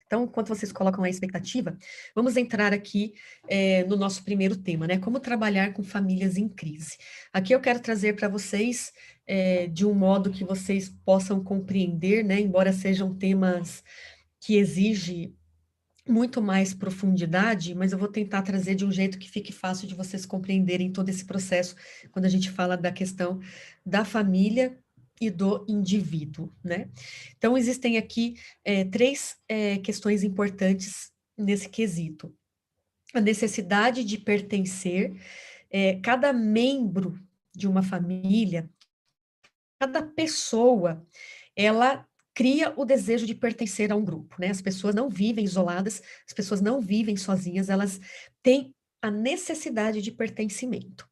Então, enquanto vocês colocam a expectativa, vamos entrar aqui no nosso primeiro tema, né? Como trabalhar com famílias em crise. Aqui eu quero trazer para vocês, de um modo que vocês possam compreender, né? Embora sejam temas que exigem muito mais profundidade, mas eu vou tentar trazer de um jeito que fique fácil de vocês compreenderem todo esse processo, quando a gente fala da questão da família e do indivíduo, né? Então, existem aqui três questões importantes nesse quesito. A necessidade de pertencer, cada membro de uma família, cada pessoa, ela cria o desejo de pertencer a um grupo, né? As pessoas não vivem isoladas, as pessoas não vivem sozinhas, elas têm a necessidade de pertencimento.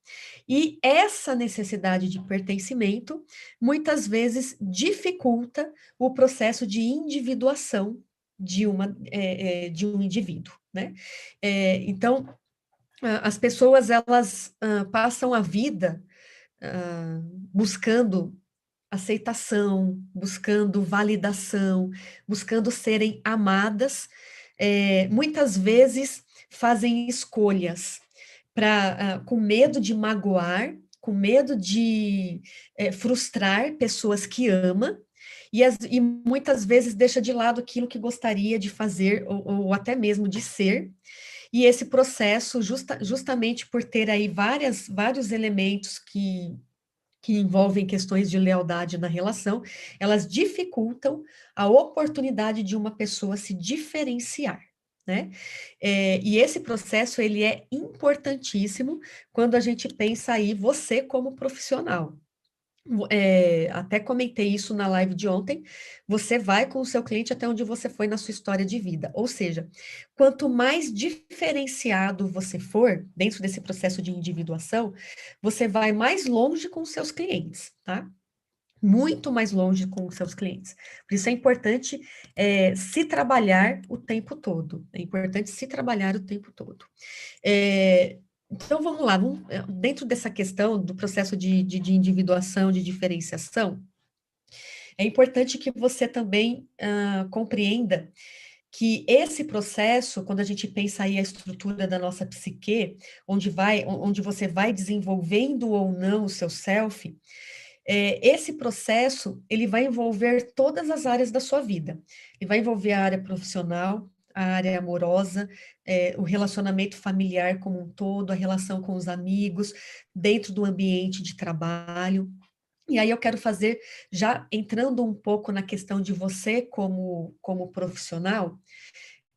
E essa necessidade de pertencimento, muitas vezes, dificulta o processo de individuação de um indivíduo, né? Então, as pessoas, elas passam a vida buscando aceitação, buscando validação, buscando serem amadas, muitas vezes fazem escolhas com medo de magoar, com medo de frustrar pessoas que ama, e muitas vezes deixa de lado aquilo que gostaria de fazer, ou até mesmo de ser, e esse processo, justamente por ter aí vários elementos que envolvem questões de lealdade na relação, elas dificultam a oportunidade de uma pessoa se diferenciar, né? E esse processo, ele é importantíssimo quando a gente pensa aí você como profissional. Até comentei isso na live de ontem, você vai com o seu cliente até onde você foi na sua história de vida, ou seja, quanto mais diferenciado você for dentro desse processo de individuação, você vai mais longe com os seus clientes, tá? Muito mais longe com os seus clientes. Por isso é importante se trabalhar o tempo todo, é importante se trabalhar o tempo todo. Então, vamos lá, dentro dessa questão do processo de individuação, de diferenciação, é importante que você também compreenda que esse processo, quando a gente pensa aí a estrutura da nossa psique, onde você vai desenvolvendo ou não o seu self, esse processo, ele vai envolver todas as áreas da sua vida. Ele vai envolver a área profissional, a área amorosa, o relacionamento familiar como um todo, a relação com os amigos, dentro do ambiente de trabalho. E aí eu quero fazer, já entrando um pouco na questão de você como profissional,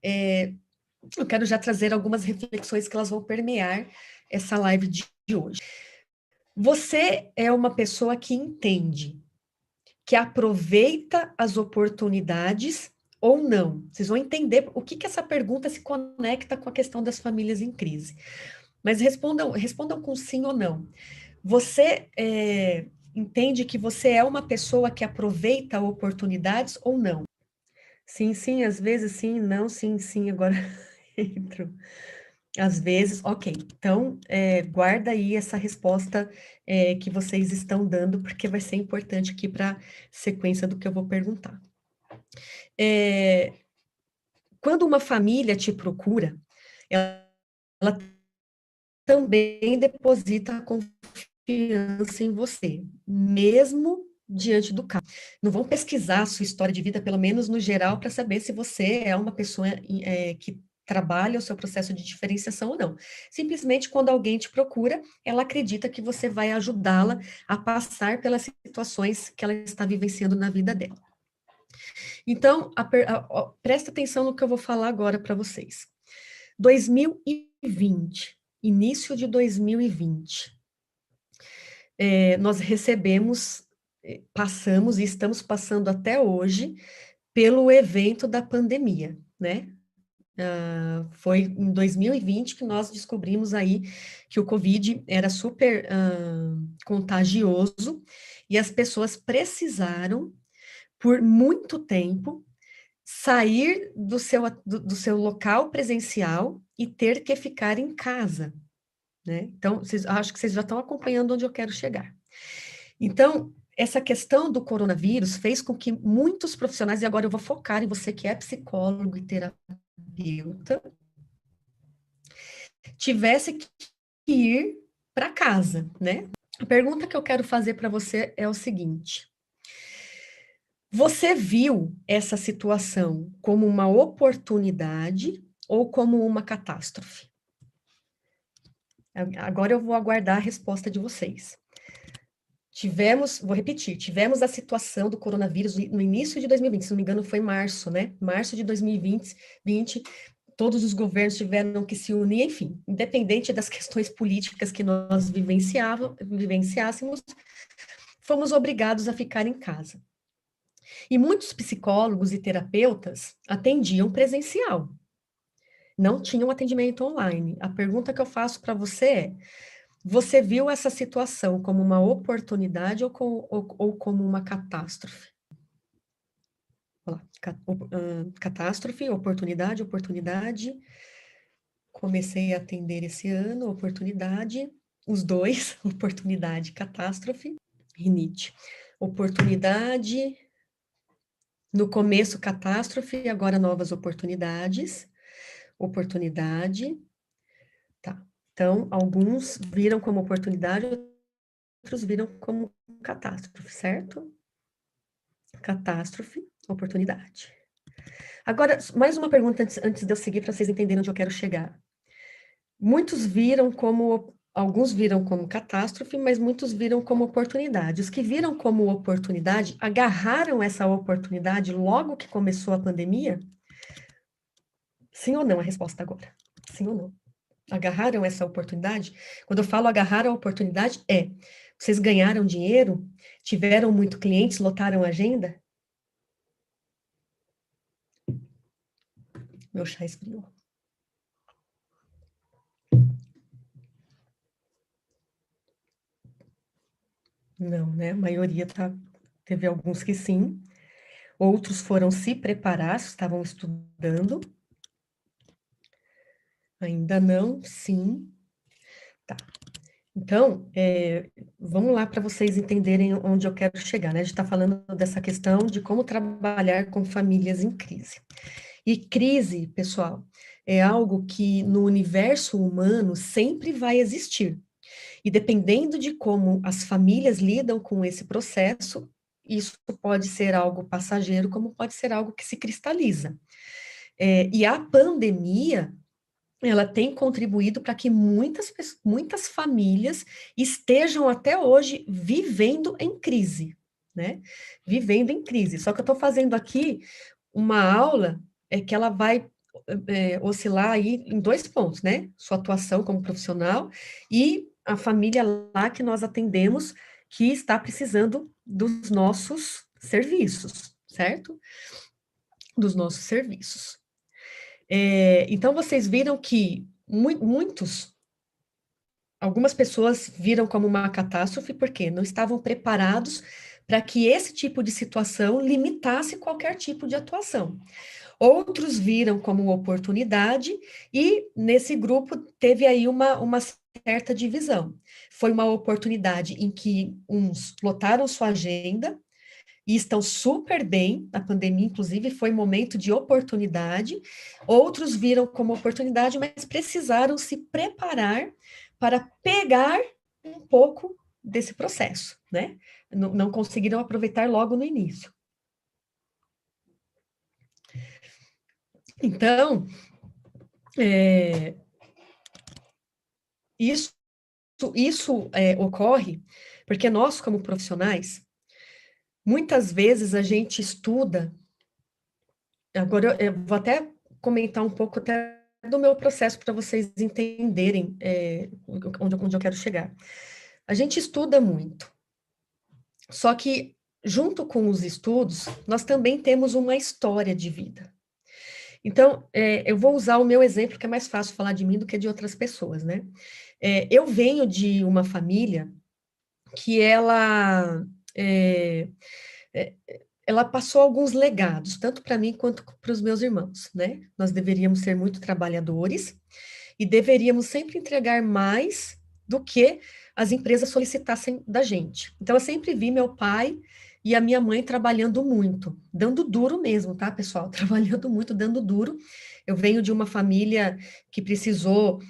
eu quero já trazer algumas reflexões que elas vão permear essa live de hoje. Você é uma pessoa que entende, que aproveita as oportunidades ou não. Vocês vão entender o que essa pergunta se conecta com a questão das famílias em crise. Mas respondam com sim ou não. Você entende que você é uma pessoa que aproveita oportunidades ou não? Sim, sim, às vezes sim, não, sim, sim, agora entro. Às vezes, ok. Então, guarda aí essa resposta que vocês estão dando, porque vai ser importante aqui para a sequência do que eu vou perguntar. Quando uma família te procura, ela também deposita confiança em você, mesmo diante do caso. Não vão pesquisar a sua história de vida, pelo menos no geral, para saber se você é uma pessoa que trabalha o seu processo de diferenciação ou não. Simplesmente, quando alguém te procura, ela acredita que você vai ajudá-la a passar pelas situações que ela está vivenciando na vida dela. Então, presta atenção no que eu vou falar agora para vocês. 2020, início de 2020, nós passamos e estamos passando até hoje pelo evento da pandemia, né? Foi em 2020 que nós descobrimos aí que o Covid era super contagioso e as pessoas precisaram, por muito tempo, sair do seu local presencial e ter que ficar em casa, né? Então, acho que vocês já estão acompanhando onde eu quero chegar. Então, essa questão do coronavírus fez com que muitos profissionais, e agora eu vou focar em você que é psicólogo e terapeuta, tivesse que ir para casa, né? A pergunta que eu quero fazer para você é o seguinte: você viu essa situação como uma oportunidade ou como uma catástrofe? Agora eu vou aguardar a resposta de vocês. Vou repetir, tivemos a situação do coronavírus no início de 2020, se não me engano foi março, né? Março de 2020, todos os governos tiveram que se unir, enfim, independente das questões políticas que nós vivenciássemos, fomos obrigados a ficar em casa. E muitos psicólogos e terapeutas atendiam presencial, não tinham atendimento online. A pergunta que eu faço para você é: você viu essa situação como uma oportunidade ou como uma catástrofe? Olha lá, catástrofe, oportunidade, oportunidade. Comecei a atender esse ano, oportunidade, os dois, oportunidade, catástrofe, rinite. Oportunidade, no começo catástrofe, agora novas oportunidades. Oportunidade, tá. Então, alguns viram como oportunidade, outros viram como catástrofe, certo? Catástrofe, oportunidade. Agora, mais uma pergunta antes de eu seguir, para vocês entenderem onde eu quero chegar. Alguns viram como catástrofe, mas muitos viram como oportunidade. Os que viram como oportunidade, agarraram essa oportunidade logo que começou a pandemia? Sim ou não a resposta agora? Sim ou não? Agarraram essa oportunidade? Quando eu falo agarrar a oportunidade, vocês ganharam dinheiro, tiveram muito clientes, lotaram a agenda? Meu chá esfriou. Não, né? A maioria teve alguns que sim, outros foram se preparar, estavam estudando. Ainda não, sim. Tá. Então, vamos lá para vocês entenderem onde eu quero chegar, né? A gente está falando dessa questão de como trabalhar com famílias em crise. E crise, pessoal, é algo que no universo humano sempre vai existir. E dependendo de como as famílias lidam com esse processo, isso pode ser algo passageiro, como pode ser algo que se cristaliza. E a pandemia, ela tem contribuído para que muitas famílias estejam até hoje vivendo em crise, né? Vivendo em crise. Só que eu estou fazendo aqui uma aula que ela vai oscilar aí em 2 pontos, né? Sua atuação como profissional e a família lá que nós atendemos que está precisando dos nossos serviços, certo? Dos nossos serviços. Então, vocês viram que algumas pessoas viram como uma catástrofe porque não estavam preparados para que esse tipo de situação limitasse qualquer tipo de atuação. Outros viram como oportunidade e nesse grupo teve aí uma certa divisão. Foi uma oportunidade em que uns lotaram sua agenda e estão super bem. A pandemia, inclusive, foi momento de oportunidade. Outros viram como oportunidade, mas precisaram se preparar para pegar um pouco desse processo, né? Não conseguiram aproveitar logo no início. Então, isso ocorre porque nós, como profissionais, muitas vezes a gente estuda. Agora, eu vou até comentar um pouco até do meu processo para vocês entenderem onde eu quero chegar. A gente estuda muito, só que junto com os estudos, nós também temos uma história de vida. Então, eu vou usar o meu exemplo, que é mais fácil falar de mim do que de outras pessoas, né? Eu venho de uma família que ela passou alguns legados, tanto para mim quanto para os meus irmãos, né? Nós deveríamos ser muito trabalhadores e deveríamos sempre entregar mais do que as empresas solicitassem da gente. Então, eu sempre vi meu pai e a minha mãe trabalhando muito, dando duro mesmo, tá, pessoal? Trabalhando muito, dando duro. Eu venho de uma família que precisou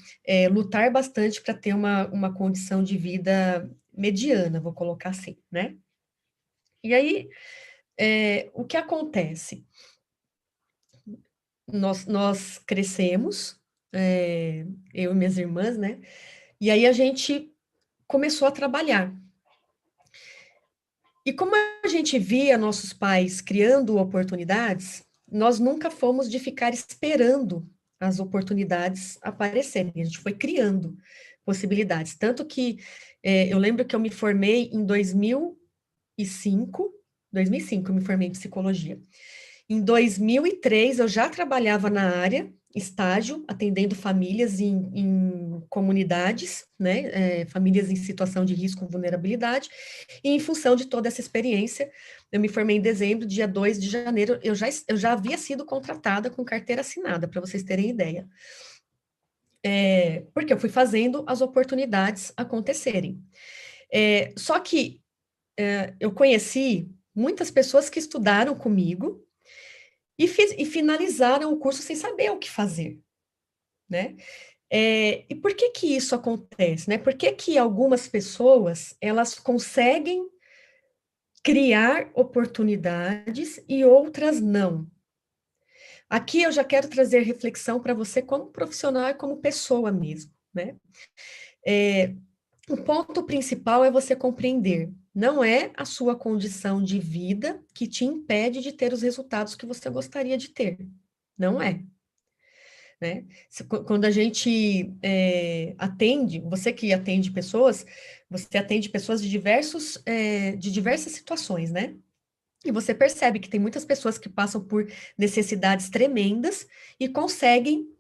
lutar bastante para ter uma condição de vida mediana, vou colocar assim, né? E aí, o que acontece? Nós crescemos, eu e minhas irmãs, né? E aí a gente começou a trabalhar. E como a gente via nossos pais criando oportunidades, nós nunca fomos de ficar esperando as oportunidades aparecerem. A gente foi criando possibilidades. Tanto que eu lembro que eu me formei em 2005. 2005 eu me formei em psicologia. Em 2003, eu já trabalhava na área, estágio, atendendo famílias em comunidades, né, famílias em situação de risco e vulnerabilidade, e em função de toda essa experiência, eu me formei em dezembro, dia 2 de janeiro, eu já havia sido contratada com carteira assinada, para vocês terem ideia. Porque eu fui fazendo as oportunidades acontecerem. Só que eu conheci muitas pessoas que estudaram comigo, e finalizaram o curso sem saber o que fazer, né? E por que que isso acontece, né? Por que que algumas pessoas, elas conseguem criar oportunidades e outras não? Aqui eu já quero trazer reflexão para você como profissional e como pessoa mesmo, né? O ponto principal é você compreender, não é a sua condição de vida que te impede de ter os resultados que você gostaria de ter, não é. Né? Quando a gente atende, você que atende pessoas, você atende pessoas de diversas situações, né? E você percebe que tem muitas pessoas que passam por necessidades tremendas e conseguem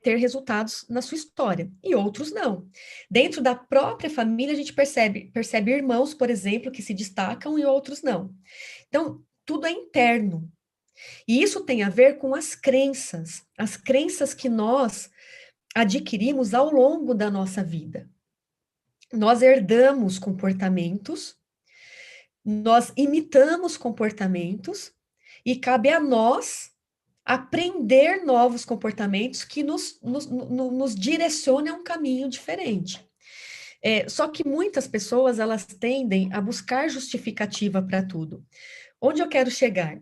ter resultados na sua história, e outros não. Dentro da própria família, a gente percebe irmãos, por exemplo, que se destacam e outros não. Então, tudo é interno. E isso tem a ver com as crenças que nós adquirimos ao longo da nossa vida. Nós herdamos comportamentos, nós imitamos comportamentos, e cabe a nós aprender novos comportamentos que nos direcionem a um caminho diferente. Só que muitas pessoas, elas tendem a buscar justificativa para tudo. Onde eu quero chegar?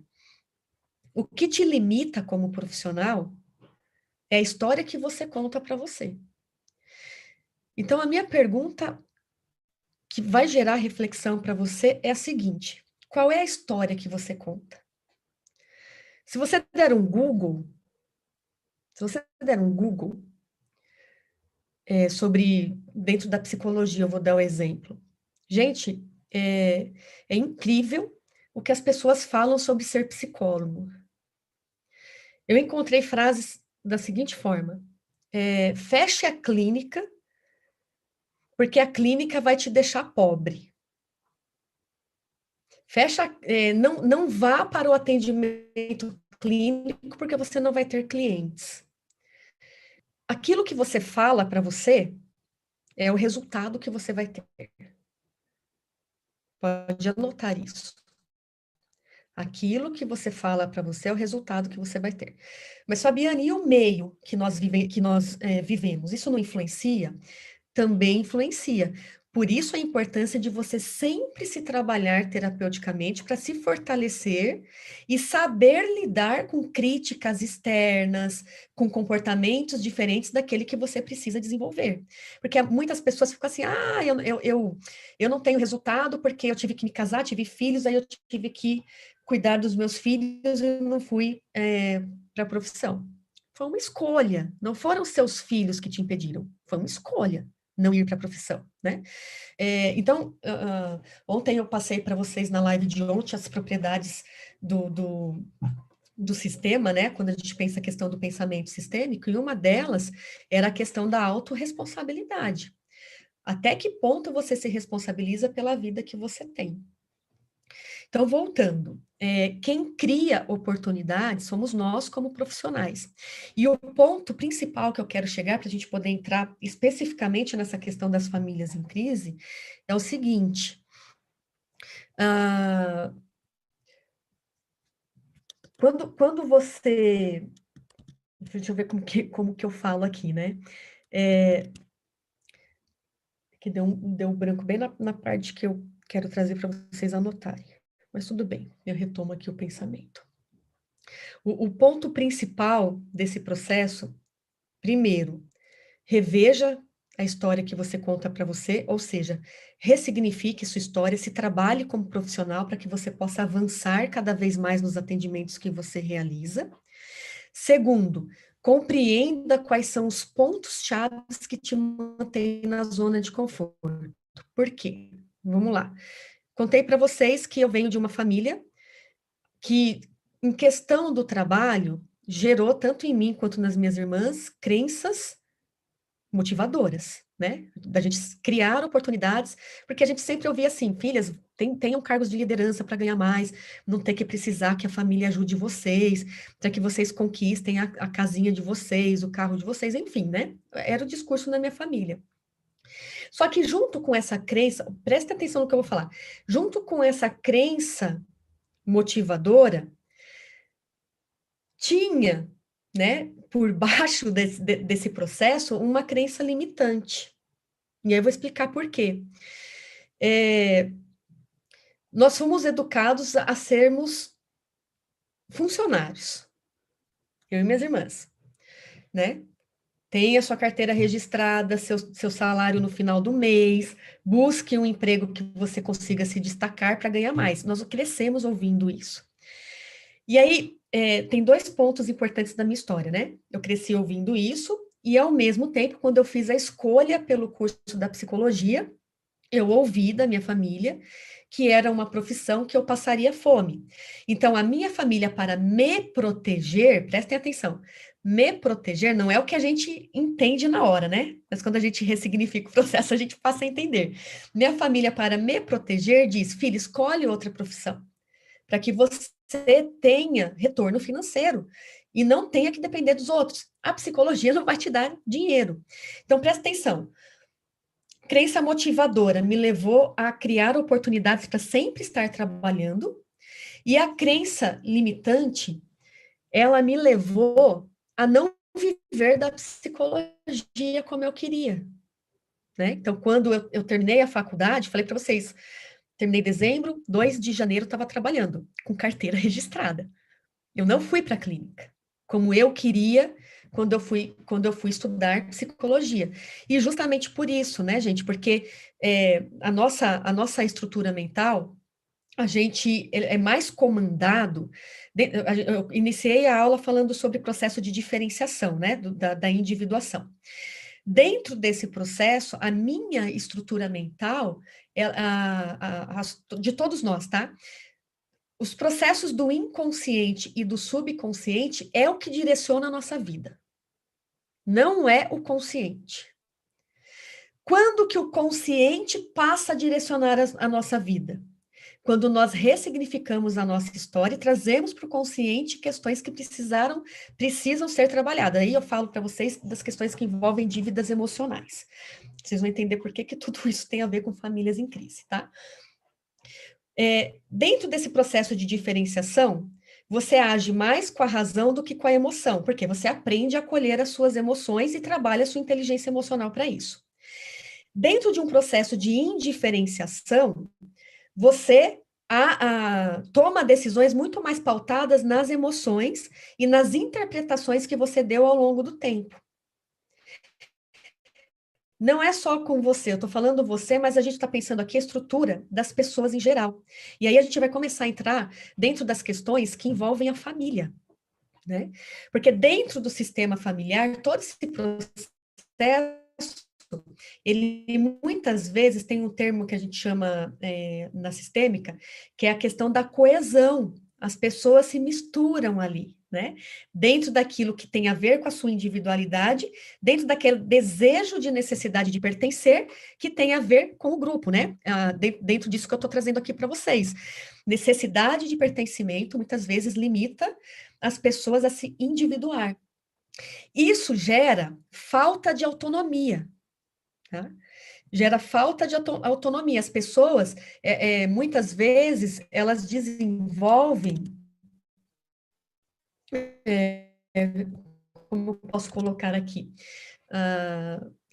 O que te limita como profissional é a história que você conta para você. Então, a minha pergunta que vai gerar reflexão para você é a seguinte: qual é a história que você conta? Se você der um Google, se você der um Google sobre, dentro da psicologia, eu vou dar o exemplo. Gente, é incrível o que as pessoas falam sobre ser psicólogo. Eu encontrei frases da seguinte forma: feche a clínica, porque a clínica vai te deixar pobre. Não vá para o atendimento clínico, porque você não vai ter clientes. Aquilo que você fala para você é o resultado que você vai ter. Pode anotar isso. Aquilo que você fala para você é o resultado que você vai ter. Mas, Fabiane, e o meio que nós vivemos? Isso não influencia? Também influencia. Por isso a importância de você sempre se trabalhar terapeuticamente para se fortalecer e saber lidar com críticas externas, com comportamentos diferentes daquele que você precisa desenvolver. Porque muitas pessoas ficam assim, eu não tenho resultado porque eu tive que me casar, tive filhos, aí eu tive que cuidar dos meus filhos e não fui para a profissão. Foi uma escolha, não foram seus filhos que te impediram, foi uma escolha não ir para a profissão, né? Então, ontem eu passei para vocês na live de ontem as propriedades do sistema, né? Quando a gente pensa a questão do pensamento sistêmico, e uma delas era a questão da autorresponsabilidade. Até que ponto você se responsabiliza pela vida que você tem? Então, voltando, quem cria oportunidades somos nós como profissionais. E o ponto principal que eu quero chegar, para a gente poder entrar especificamente nessa questão das famílias em crise, é o seguinte: ah, quando você. Deixa eu ver como que eu falo aqui, né? É, que deu um branco bem na parte que eu quero trazer para vocês anotarem. Mas tudo bem, eu retomo aqui o pensamento. O ponto principal desse processo, primeiro, reveja a história que você conta para você, ou seja, ressignifique sua história, se trabalhe como profissional para que você possa avançar cada vez mais nos atendimentos que você realiza. Segundo, compreenda quais são os pontos-chave que te mantêm na zona de conforto. Por quê? Vamos lá. Contei para vocês que eu venho de uma família que, em questão do trabalho, gerou tanto em mim quanto nas minhas irmãs crenças motivadoras, né? Da gente criar oportunidades, porque a gente sempre ouvia assim, filhas, tenham cargos de liderança para ganhar mais, não ter que precisar que a família ajude vocês, para que vocês conquistem a casinha de vocês, o carro de vocês, enfim, né? Era o discurso da minha família. Só que junto com essa crença, presta atenção no que eu vou falar, junto com essa crença motivadora, tinha, né, por baixo desse processo, uma crença limitante. E aí eu vou explicar por quê. Nós fomos educados a sermos funcionários, eu e minhas irmãs, né? Tenha sua carteira registrada, seu salário no final do mês, busque um emprego que você consiga se destacar para ganhar mais. Nós crescemos ouvindo isso. E aí, tem dois pontos importantes da minha história, né? Eu cresci ouvindo isso, e ao mesmo tempo, quando eu fiz a escolha pelo curso da psicologia, eu ouvi da minha família que era uma profissão que eu passaria fome. Então, a minha família, para me proteger, prestem atenção, me proteger não é o que a gente entende na hora, né? Mas quando a gente ressignifica o processo, a gente passa a entender. Minha família, para me proteger, diz: filho, escolhe outra profissão, para que você tenha retorno financeiro e não tenha que depender dos outros. A psicologia não vai te dar dinheiro. Então, presta atenção. Crença motivadora me levou a criar oportunidades para sempre estar trabalhando, e a crença limitante, ela me levou a não viver da psicologia como eu queria, né? Então, quando eu terminei a faculdade, falei para vocês, terminei em dezembro, 2 de janeiro estava trabalhando, com carteira registrada. Eu não fui para a clínica, como eu queria quando eu fui estudar psicologia. E justamente por isso, né, gente, porque a nossa estrutura mental, a gente é mais comandado. Eu iniciei a aula falando sobre o processo de diferenciação, né, da individuação. Dentro desse processo, a minha estrutura mental, de todos nós, tá? Os processos do inconsciente e do subconsciente é o que direciona a nossa vida. Não é o consciente. Quando que o consciente passa a direcionar a nossa vida? Quando nós ressignificamos a nossa história e trazemos para o consciente questões que precisam ser trabalhadas. Aí eu falo para vocês das questões que envolvem dívidas emocionais. Vocês vão entender por que tudo isso tem a ver com famílias em crise, tá? Dentro desse processo de diferenciação, você age mais com a razão do que com a emoção, porque você aprende a acolher as suas emoções e trabalha a sua inteligência emocional para isso. Dentro de um processo de indiferenciação, você toma decisões muito mais pautadas nas emoções e nas interpretações que você deu ao longo do tempo. Não é só com você, eu estou falando você, mas a gente está pensando aqui a estrutura das pessoas em geral. E aí a gente vai começar a entrar dentro das questões que envolvem a família, né? Porque dentro do sistema familiar, todo esse processo, ele muitas vezes tem um termo que a gente chama na sistêmica, que é a questão da coesão. As pessoas se misturam ali. né? Dentro daquilo que tem a ver com a sua individualidade, dentro daquele desejo de necessidade de pertencer, que tem a ver com o grupo, né? Dentro disso que eu estou trazendo aqui para vocês. Necessidade de pertencimento muitas vezes limita as pessoas a se individuar. Isso gera falta de autonomia, tá? Gera falta de autonomia. As pessoas, muitas vezes, elas desenvolvem, como posso colocar aqui,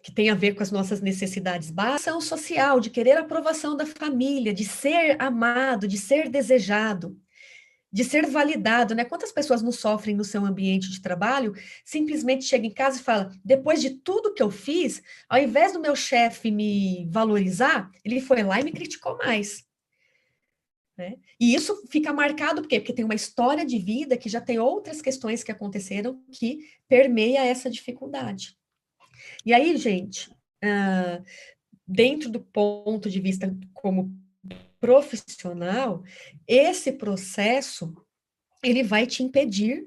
que tem a ver com as nossas necessidades básicas, ação social, de querer a aprovação da família, de ser amado, de ser desejado, de ser validado, né? Quantas pessoas não sofrem no seu ambiente de trabalho, simplesmente chega em casa e fala, depois de tudo que eu fiz, ao invés do meu chefe me valorizar, ele foi lá e me criticou mais. Né? E isso fica marcado por quê? Porque tem uma história de vida que já tem outras questões que aconteceram que permeia essa dificuldade. E aí, gente, dentro do ponto de vista como profissional, esse processo ele vai te impedir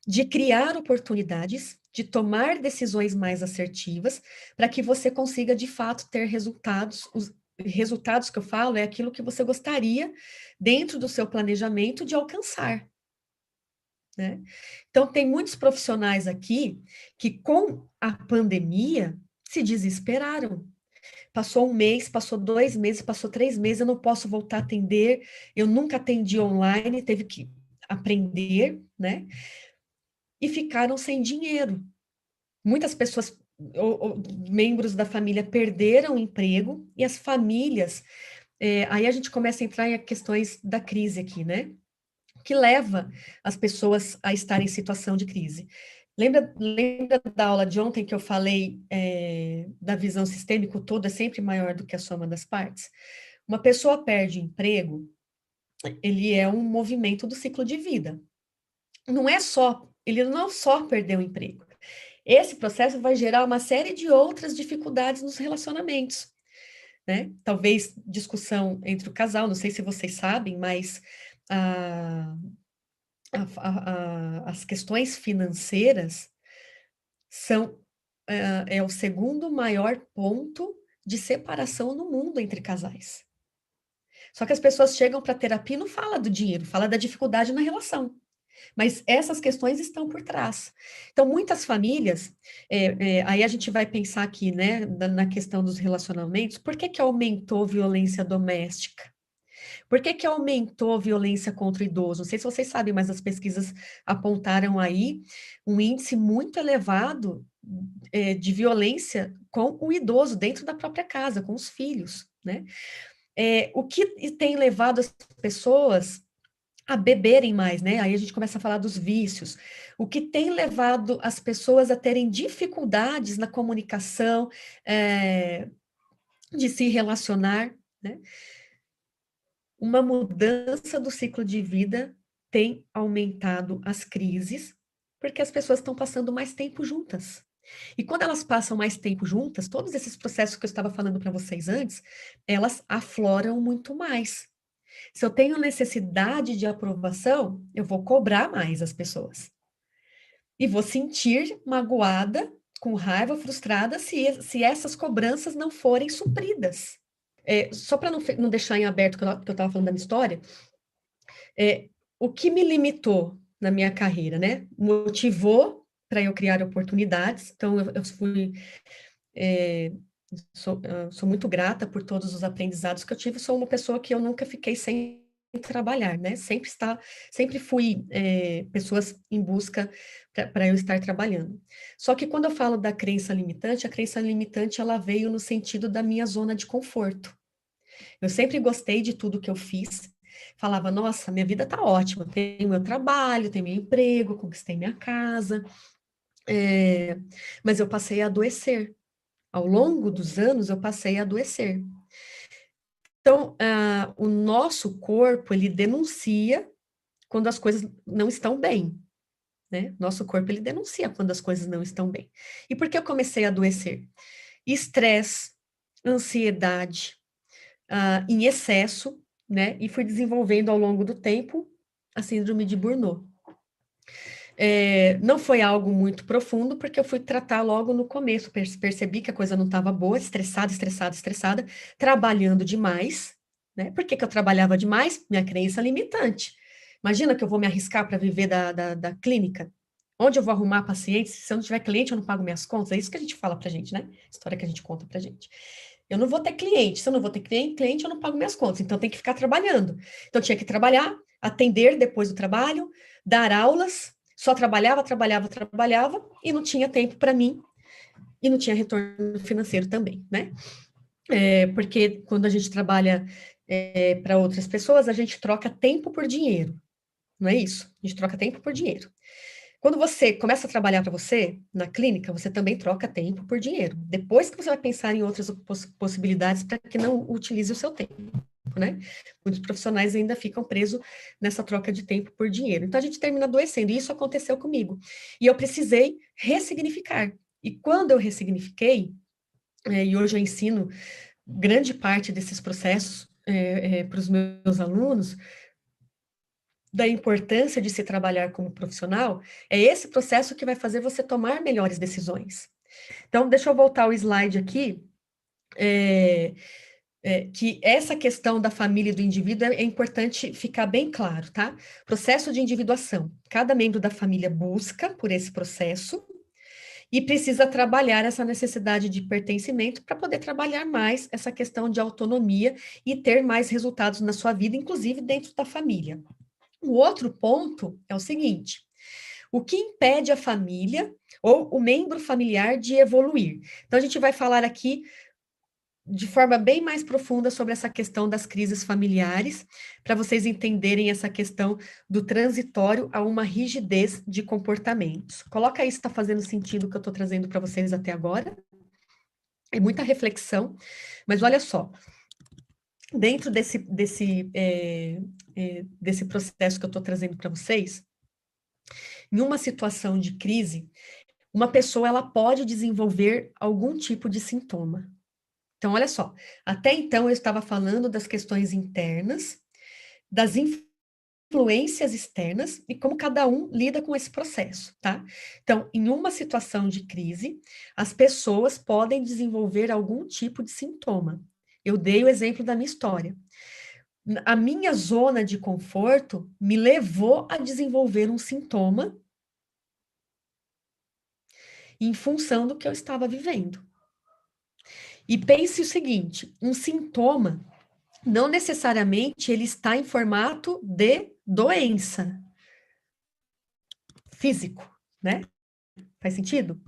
de criar oportunidades, de tomar decisões mais assertivas, para que você consiga, de fato, ter resultados. Os resultados que eu falo é aquilo que você gostaria, dentro do seu planejamento, de alcançar. Né? Então, tem muitos profissionais aqui que, com a pandemia, se desesperaram. Passou um mês, passou 2 meses, passou 3 meses, eu não posso voltar a atender, eu nunca atendi online, teve que aprender, né? E ficaram sem dinheiro. Muitas pessoas, ou membros da família, perderam o emprego, e as famílias, aí a gente começa a entrar em questões da crise aqui, né? Que leva as pessoas a estarem em situação de crise. Lembra da aula de ontem que eu falei da visão sistêmica, o todo é sempre maior do que a soma das partes? Uma pessoa perde emprego, ele é um movimento do ciclo de vida. Ele não só perdeu o emprego. Esse processo vai gerar uma série de outras dificuldades nos relacionamentos, né? Talvez discussão entre o casal, não sei se vocês sabem, mas as questões financeiras são é o segundo maior ponto de separação no mundo entre casais. Só que as pessoas chegam para terapia e não fala do dinheiro, fala da dificuldade na relação. Mas essas questões estão por trás. Então, muitas famílias, aí a gente vai pensar aqui, né, na questão dos relacionamentos, por que que aumentou violência doméstica? Por que que aumentou a violência contra o idoso? Não sei se vocês sabem, mas as pesquisas apontaram aí um índice muito elevado de violência com o idoso dentro da própria casa, com os filhos, né? O que tem levado as pessoas a beberem mais, né? Aí a gente começa a falar dos vícios. O que tem levado as pessoas a terem dificuldades na comunicação, de se relacionar, né? Uma mudança do ciclo de vida tem aumentado as crises, porque as pessoas estão passando mais tempo juntas. E quando elas passam mais tempo juntas, todos esses processos que eu estava falando para vocês antes, elas afloram muito mais. Se eu tenho necessidade de aprovação, eu vou cobrar mais as pessoas. E vou sentir magoada, com raiva, frustrada, se essas cobranças não forem supridas. Só para não deixar em aberto que eu estava falando da minha história, o que me limitou na minha carreira, né? Motivou para eu criar oportunidades. Então, eu fui. Sou muito grata por todos os aprendizados que eu tive. Sou uma pessoa que eu nunca fiquei sem trabalhar, né? Sempre fui pessoas em busca para eu estar trabalhando. Só que quando eu falo da crença limitante, a crença limitante ela veio no sentido da minha zona de conforto. Eu sempre gostei de tudo que eu fiz. Falava, nossa, minha vida tá ótima, tenho meu trabalho, tenho meu emprego, conquistei minha casa, mas eu passei a adoecer. Ao longo dos anos, eu passei a adoecer. Então, o nosso corpo, ele denuncia quando as coisas não estão bem, né? Nosso corpo, ele denuncia quando as coisas não estão bem. E por que eu comecei a adoecer? Estresse, ansiedade, em excesso, né? E fui desenvolvendo ao longo do tempo a síndrome de Burnout. Não foi algo muito profundo, porque eu fui tratar logo no começo, percebi que a coisa não estava boa, estressada, estressada, estressada, trabalhando demais, né? Por que que eu trabalhava demais? Minha crença limitante. Imagina que eu vou me arriscar para viver da clínica. Onde eu vou arrumar pacientes? Se eu não tiver cliente, eu não pago minhas contas. É isso que a gente fala pra gente, né? História que a gente conta pra gente. Eu não vou ter cliente. Se eu não vou ter cliente, eu não pago minhas contas. Então, tem que ficar trabalhando. Então, eu tinha que trabalhar, atender depois do trabalho, dar aulas, só trabalhava, trabalhava, trabalhava, e não tinha tempo para mim, e não tinha retorno financeiro também, né? Porque quando a gente trabalha para outras pessoas, a gente troca tempo por dinheiro, não é isso? A gente troca tempo por dinheiro. Quando você começa a trabalhar para você, na clínica, você também troca tempo por dinheiro. Depois que você vai pensar em outras possibilidades para que não utilize o seu tempo, né? Muitos profissionais ainda ficam presos nessa troca de tempo por dinheiro. Então, a gente termina adoecendo, e isso aconteceu comigo. E eu precisei ressignificar. E quando eu ressignifiquei, e hoje eu ensino grande parte desses processos para os meus alunos, da importância de se trabalhar como profissional, é esse processo que vai fazer você tomar melhores decisões. Então, deixa eu voltar ao slide aqui, que essa questão da família e do indivíduo é importante ficar bem claro, tá? Processo de individuação. Cada membro da família busca por esse processo e precisa trabalhar essa necessidade de pertencimento para poder trabalhar mais essa questão de autonomia e ter mais resultados na sua vida, inclusive dentro da família. O outro ponto é o seguinte: o que impede a família ou o membro familiar de evoluir? Então, a gente vai falar aqui de forma bem mais profunda sobre essa questão das crises familiares, para vocês entenderem essa questão do transitório a uma rigidez de comportamentos. Coloca aí se está fazendo sentido o que eu estou trazendo para vocês até agora. É muita reflexão, mas olha só, dentro desse processo que eu estou trazendo para vocês, em uma situação de crise, uma pessoa ela pode desenvolver algum tipo de sintoma. Então, olha só, até então eu estava falando das questões internas, das influências externas e como cada um lida com esse processo, tá? Então, em uma situação de crise, as pessoas podem desenvolver algum tipo de sintoma. Eu dei o exemplo da minha história. A minha zona de conforto me levou a desenvolver um sintoma em função do que eu estava vivendo. E pense o seguinte, um sintoma não necessariamente ele está em formato de doença físico, né? Faz sentido?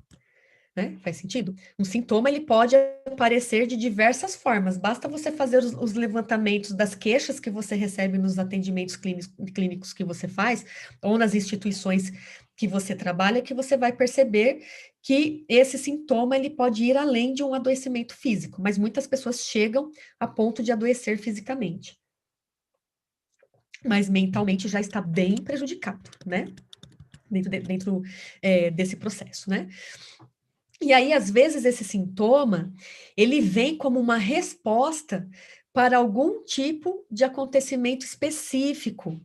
Né? Faz sentido? Um sintoma ele pode aparecer de diversas formas. Basta você fazer os levantamentos das queixas que você recebe nos atendimentos clínicos que você faz, ou nas instituições que você trabalha, que você vai perceber que esse sintoma ele pode ir além de um adoecimento físico, mas muitas pessoas chegam a ponto de adoecer fisicamente. Mas mentalmente já está bem prejudicado, né? Dentro desse processo, né? E aí, às vezes, esse sintoma, ele vem como uma resposta para algum tipo de acontecimento específico,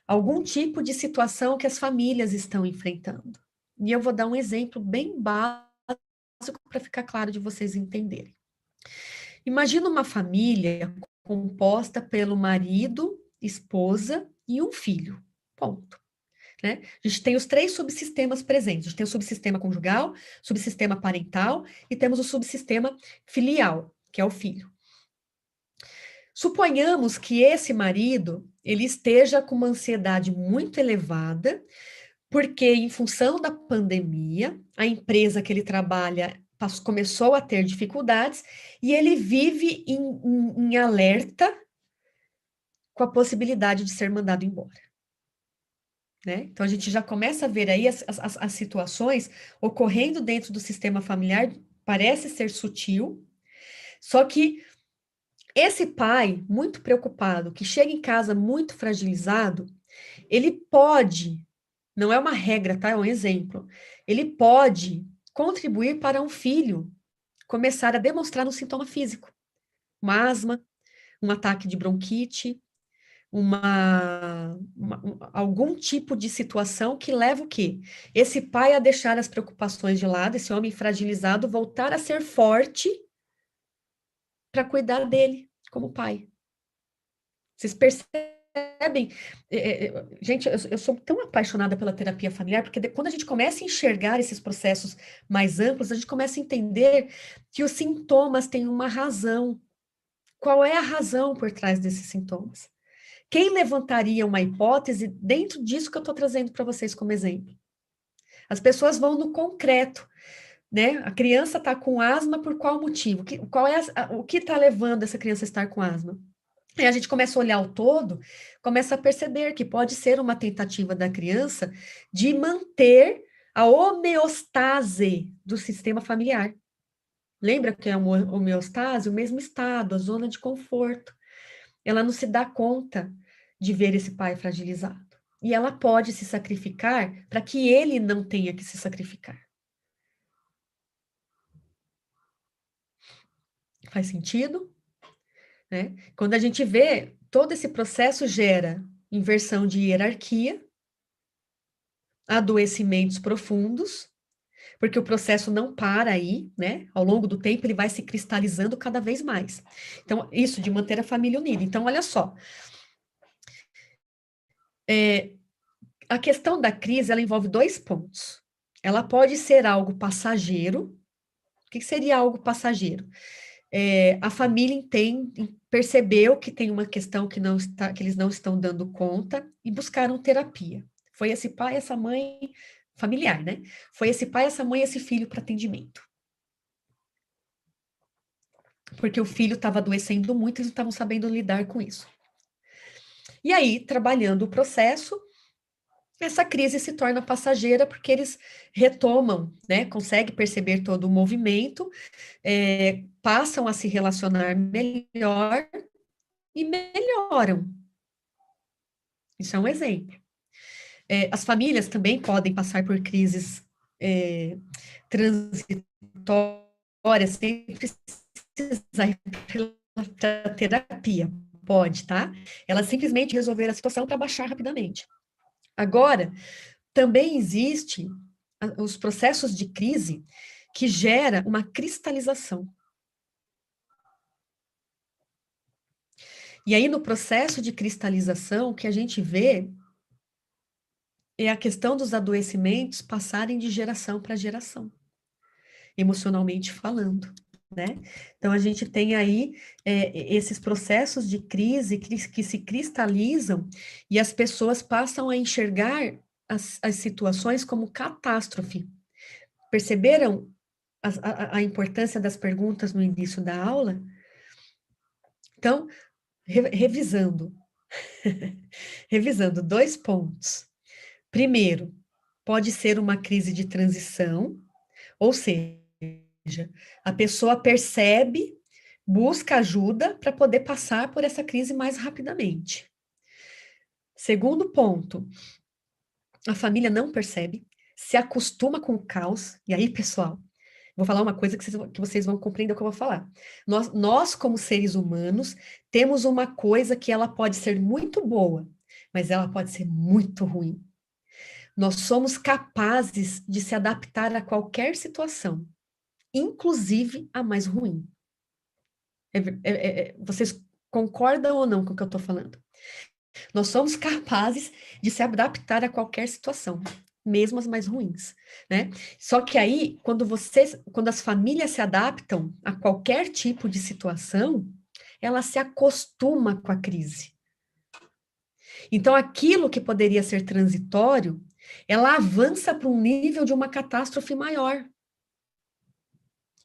algum tipo de situação que as famílias estão enfrentando. E eu vou dar um exemplo bem básico para ficar claro de vocês entenderem. Imagina uma família composta pelo marido, esposa e um filho. Ponto. Né? A gente tem os 3 subsistemas presentes. A gente tem o subsistema conjugal, subsistema parental e temos o subsistema filial, que é o filho. Suponhamos que esse marido ele esteja com uma ansiedade muito elevada, porque em função da pandemia, a empresa que ele trabalha começou a ter dificuldades e ele vive em alerta com a possibilidade de ser mandado embora. Né? Então, a gente já começa a ver aí as situações ocorrendo dentro do sistema familiar, parece ser sutil, só que esse pai, muito preocupado, que chega em casa muito fragilizado, ele pode, não é uma regra, tá? É um exemplo, ele pode contribuir para um filho começar a demonstrar um sintoma físico, uma asma, um ataque de bronquite, algum tipo de situação que leva o quê? Esse pai a deixar as preocupações de lado, esse homem fragilizado, voltar a ser forte para cuidar dele como pai. Vocês percebem? Gente, eu sou tão apaixonada pela terapia familiar, porque quando a gente começa a enxergar esses processos mais amplos, a gente começa a entender que os sintomas têm uma razão. Qual é a razão por trás desses sintomas? Quem levantaria uma hipótese dentro disso que eu estou trazendo para vocês como exemplo? As pessoas vão no concreto, né? A criança está com asma por qual motivo? O que está levando essa criança a estar com asma? E a gente começa a olhar o todo, começa a perceber que pode ser uma tentativa da criança de manter a homeostase do sistema familiar. Lembra que é uma homeostase? O mesmo estado, a zona de conforto. Ela não se dá conta de ver esse pai fragilizado. E ela pode se sacrificar para que ele não tenha que se sacrificar. Faz sentido? Né? Quando a gente vê, todo esse processo gera inversão de hierarquia, adoecimentos profundos, porque o processo não para aí, né? Ao longo do tempo, ele vai se cristalizando cada vez mais. Então, isso de manter a família unida. Então, olha só. A questão da crise, ela envolve dois pontos. Ela pode ser algo passageiro. O que seria algo passageiro? A família percebeu que tem uma questão que eles não estão dando conta e buscaram terapia. Foi esse pai, essa mãe, familiar, né? Foi esse pai, essa mãe, esse filho para atendimento. Porque o filho estava adoecendo muito e eles não estavam sabendo lidar com isso. E aí, trabalhando o processo, essa crise se torna passageira porque eles retomam, né? Conseguem perceber todo o movimento, passam a se relacionar melhor e melhoram. Isso é um exemplo. As famílias também podem passar por crises transitórias sem precisar ir para terapia. Pode, tá? Ela simplesmente resolver a situação para baixar rapidamente. Agora, também existe os processos de crise que gera uma cristalização. E aí, no processo de cristalização, o que a gente vê é a questão dos adoecimentos passarem de geração para geração, emocionalmente falando, né? Então, a gente tem aí esses processos de crise que se cristalizam e as pessoas passam a enxergar as situações como catástrofe. Perceberam a importância das perguntas no início da aula? Então, revisando, revisando dois pontos. Primeiro, pode ser uma crise de transição, ou seja, a pessoa percebe, busca ajuda para poder passar por essa crise mais rapidamente. Segundo ponto, a família não percebe, se acostuma com o caos, e aí, pessoal, vou falar uma coisa que vocês vão compreender o que eu vou falar. Nós, como seres humanos, temos uma coisa que ela pode ser muito boa, mas ela pode ser muito ruim. Nós somos capazes de se adaptar a qualquer situação, inclusive a mais ruim. Vocês concordam ou não com o que eu estou falando? Nós somos capazes de se adaptar a qualquer situação, mesmo as mais ruins, né? Só que aí, quando as famílias se adaptam a qualquer tipo de situação, ela se acostuma com a crise. Então, aquilo que poderia ser transitório, ela avança para um nível de uma catástrofe maior,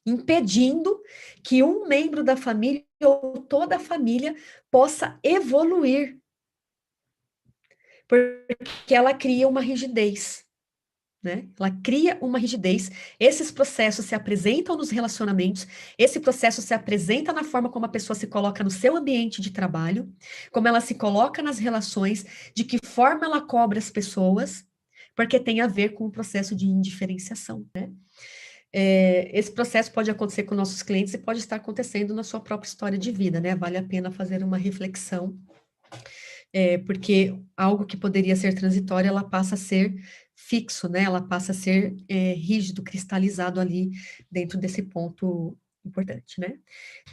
impedindo que um membro da família ou toda a família possa evoluir, porque ela cria uma rigidez, né? Ela cria uma rigidez. Esses processos se apresentam nos relacionamentos, esse processo se apresenta na forma como a pessoa se coloca no seu ambiente de trabalho, como ela se coloca nas relações, de que forma ela cobra as pessoas, porque tem a ver com o processo de indiferenciação, né? Esse processo pode acontecer com nossos clientes e pode estar acontecendo na sua própria história de vida, né? Vale a pena fazer uma reflexão porque algo que poderia ser transitório, ela passa a ser fixo, né? Ela passa a ser rígido, cristalizado ali dentro desse ponto importante, né?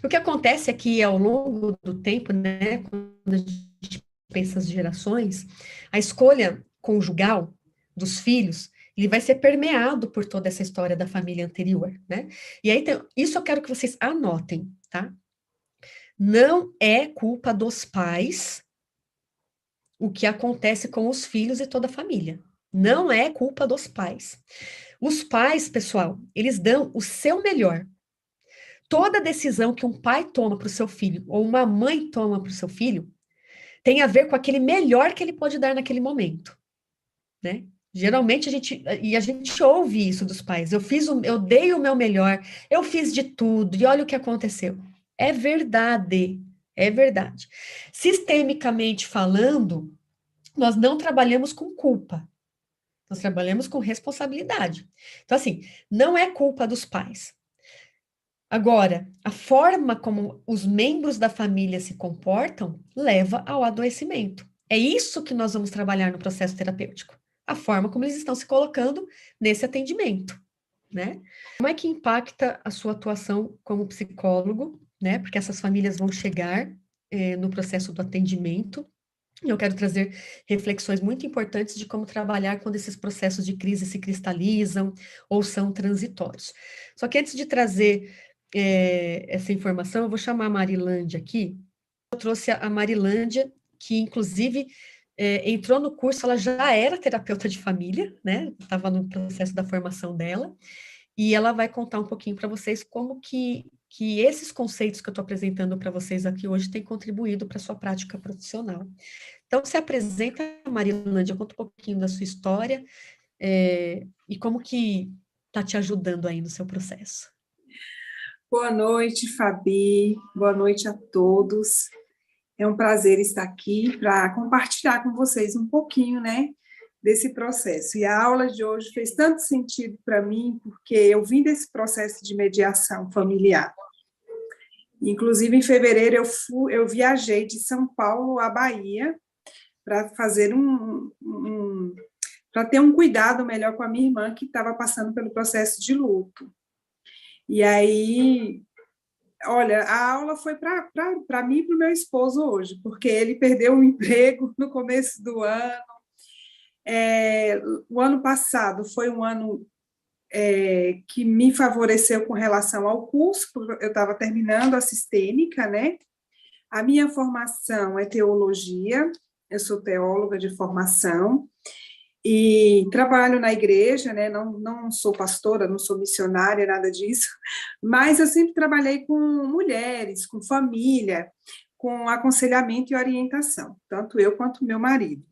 O que acontece é que ao longo do tempo, né, quando a gente pensa as gerações, a escolha conjugal dos filhos, ele vai ser permeado por toda essa história da família anterior, né? E aí, isso eu quero que vocês anotem, tá? Não é culpa dos pais o que acontece com os filhos e toda a família. Não é culpa dos pais. Os pais, pessoal, eles dão o seu melhor. Toda decisão que um pai toma para o seu filho ou uma mãe toma para o seu filho tem a ver com aquele melhor que ele pode dar naquele momento, né? Geralmente a gente ouve isso dos pais. Eu dei o meu melhor, eu fiz de tudo e olha o que aconteceu. É verdade, é verdade. Sistemicamente falando, nós não trabalhamos com culpa, nós trabalhamos com responsabilidade. Então, assim, não é culpa dos pais. Agora, a forma como os membros da família se comportam leva ao adoecimento. É isso que nós vamos trabalhar no processo terapêutico. A forma como eles estão se colocando nesse atendimento, né? Como é que impacta a sua atuação como psicólogo, né? Porque essas famílias vão chegar no processo do atendimento. E eu quero trazer reflexões muito importantes de como trabalhar quando esses processos de crise se cristalizam ou são transitórios. Só que antes de trazer essa informação, eu vou chamar a Marilândia aqui. Eu trouxe a Marilândia, que inclusive entrou no curso, ela já era terapeuta de família, né? Estava no processo da formação dela, e ela vai contar um pouquinho para vocês como que esses conceitos que eu estou apresentando para vocês aqui hoje têm contribuído para a sua prática profissional. Então, se apresenta, Marilândia, conta um pouquinho da sua história e como que está te ajudando aí no seu processo. Boa noite, Fabi. Boa noite a todos. É um prazer estar aqui para compartilhar com vocês um pouquinho, né, desse processo. E a aula de hoje fez tanto sentido para mim, porque eu vim desse processo de mediação familiar. Inclusive, em fevereiro, eu viajei de São Paulo à Bahia para fazer para ter um cuidado melhor com a minha irmã, que estava passando pelo processo de luto. E aí, olha, a aula foi para mim e para o meu esposo hoje, porque ele perdeu o emprego no começo do ano. O ano passado foi um ano que me favoreceu com relação ao curso, porque eu estava terminando a sistêmica, né? A minha formação é teologia, eu sou teóloga de formação, e trabalho na igreja, né? Não sou pastora, não sou missionária, nada disso, mas eu sempre trabalhei com mulheres, com família, com aconselhamento e orientação, tanto eu quanto meu marido.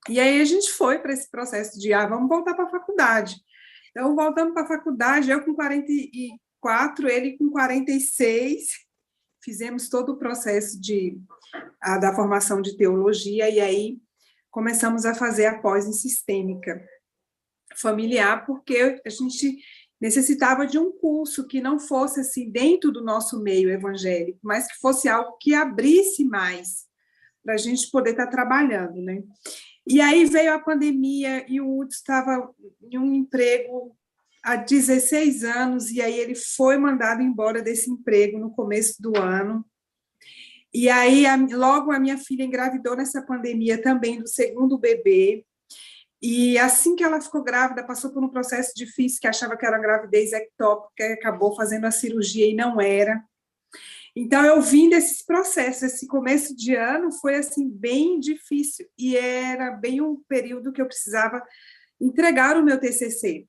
E aí a gente foi para esse processo de, vamos voltar para a faculdade. Então, voltando para a faculdade, eu com 44, ele com 46, fizemos todo o processo da formação de teologia, e aí começamos a fazer a pós em sistêmica familiar, porque a gente necessitava de um curso que não fosse assim dentro do nosso meio evangélico, mas que fosse algo que abrisse mais para a gente poder estar trabalhando, né? E aí veio a pandemia e o Hudson estava em um emprego há 16 anos, e aí ele foi mandado embora desse emprego no começo do ano. E aí, logo a minha filha engravidou nessa pandemia também do segundo bebê, e assim que ela ficou grávida, passou por um processo difícil, que achava que era gravidez ectópica, que acabou fazendo a cirurgia e não era. Então, eu vim desses processos, esse começo de ano foi, assim, bem difícil, e era bem um período que eu precisava entregar o meu TCC.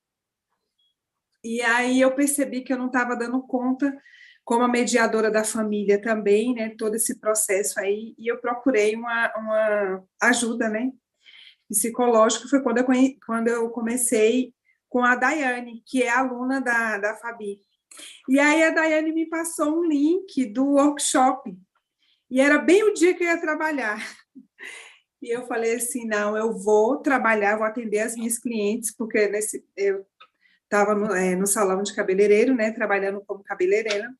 E aí eu percebi que eu não estava dando conta, como a mediadora da família também, né, todo esse processo aí, e eu procurei uma ajuda, né, psicológica. Foi quando eu comecei com a Daiane, que é aluna da Fabi. E aí a Daiane me passou um link do workshop, e era bem o dia que eu ia trabalhar. E eu falei assim, não, eu vou trabalhar, vou atender as minhas clientes, porque eu estava no salão de cabeleireiro, né, trabalhando como cabeleireira,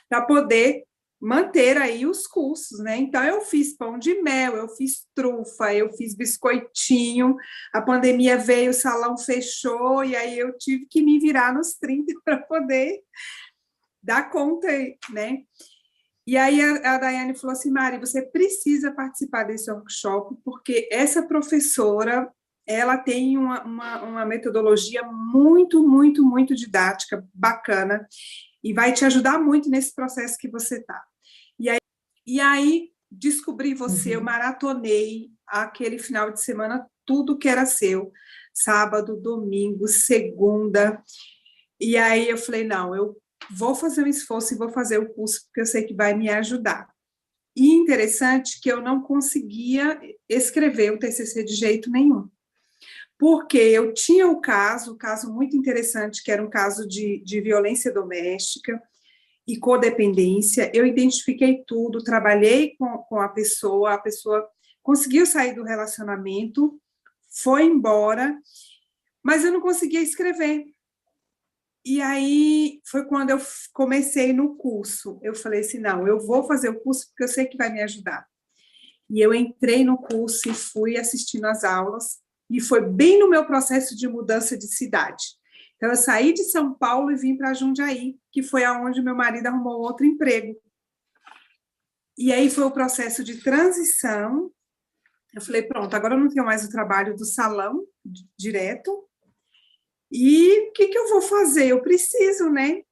para poder manter aí os cursos, né? Então, eu fiz pão de mel, eu fiz trufa, eu fiz biscoitinho, a pandemia veio, o salão fechou, e aí eu tive que me virar nos 30 para poder dar conta, né? E aí a Daiane falou assim, Mari, você precisa participar desse workshop, porque essa professora, ela tem uma metodologia muito, muito, muito didática, bacana, e vai te ajudar muito nesse processo que você está. E aí descobri você, eu maratonei aquele final de semana, tudo que era seu, sábado, domingo, segunda, e aí eu falei, não, eu vou fazer um esforço e vou fazer o curso, porque eu sei que vai me ajudar. E interessante que eu não conseguia escrever o TCC de jeito nenhum, porque eu tinha um caso muito interessante, que era um caso de violência doméstica e codependência. Eu identifiquei tudo, trabalhei com a pessoa conseguiu sair do relacionamento, foi embora, mas eu não conseguia escrever. E aí foi quando eu comecei no curso. Eu falei assim, não, eu vou fazer o curso porque eu sei que vai me ajudar. E eu entrei no curso e fui assistindo às aulas, e foi bem no meu processo de mudança de cidade. Então, eu saí de São Paulo e vim para Jundiaí, que foi aonde meu marido arrumou outro emprego. E aí foi o processo de transição. Eu falei, pronto, agora eu não tenho mais o trabalho do salão direto, e o que eu vou fazer? Eu preciso, né?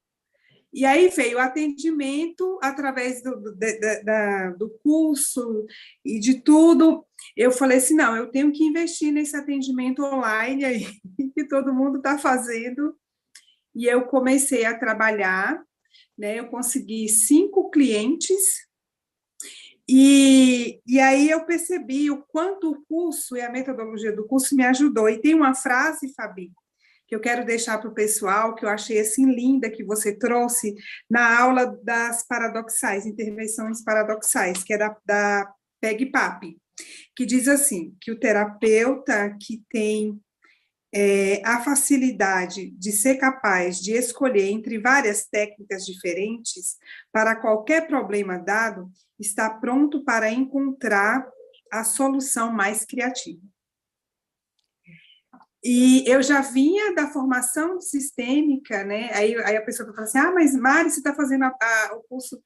E aí veio o atendimento através do curso e de tudo. Eu falei assim, não, eu tenho que investir nesse atendimento online aí, que todo mundo está fazendo. E eu comecei a trabalhar, né? Eu consegui 5 clientes, e aí eu percebi o quanto o curso e a metodologia do curso me ajudou. E tem uma frase, Fabi, que eu quero deixar para o pessoal, que eu achei assim linda, que você trouxe na aula das paradoxais, intervenções paradoxais, que é da Peg Papi, que diz assim, que o terapeuta que tem a facilidade de ser capaz de escolher entre várias técnicas diferentes para qualquer problema dado, está pronto para encontrar a solução mais criativa. E eu já vinha da formação sistêmica, né? Aí a pessoa fala assim, mas Mari, você está fazendo o curso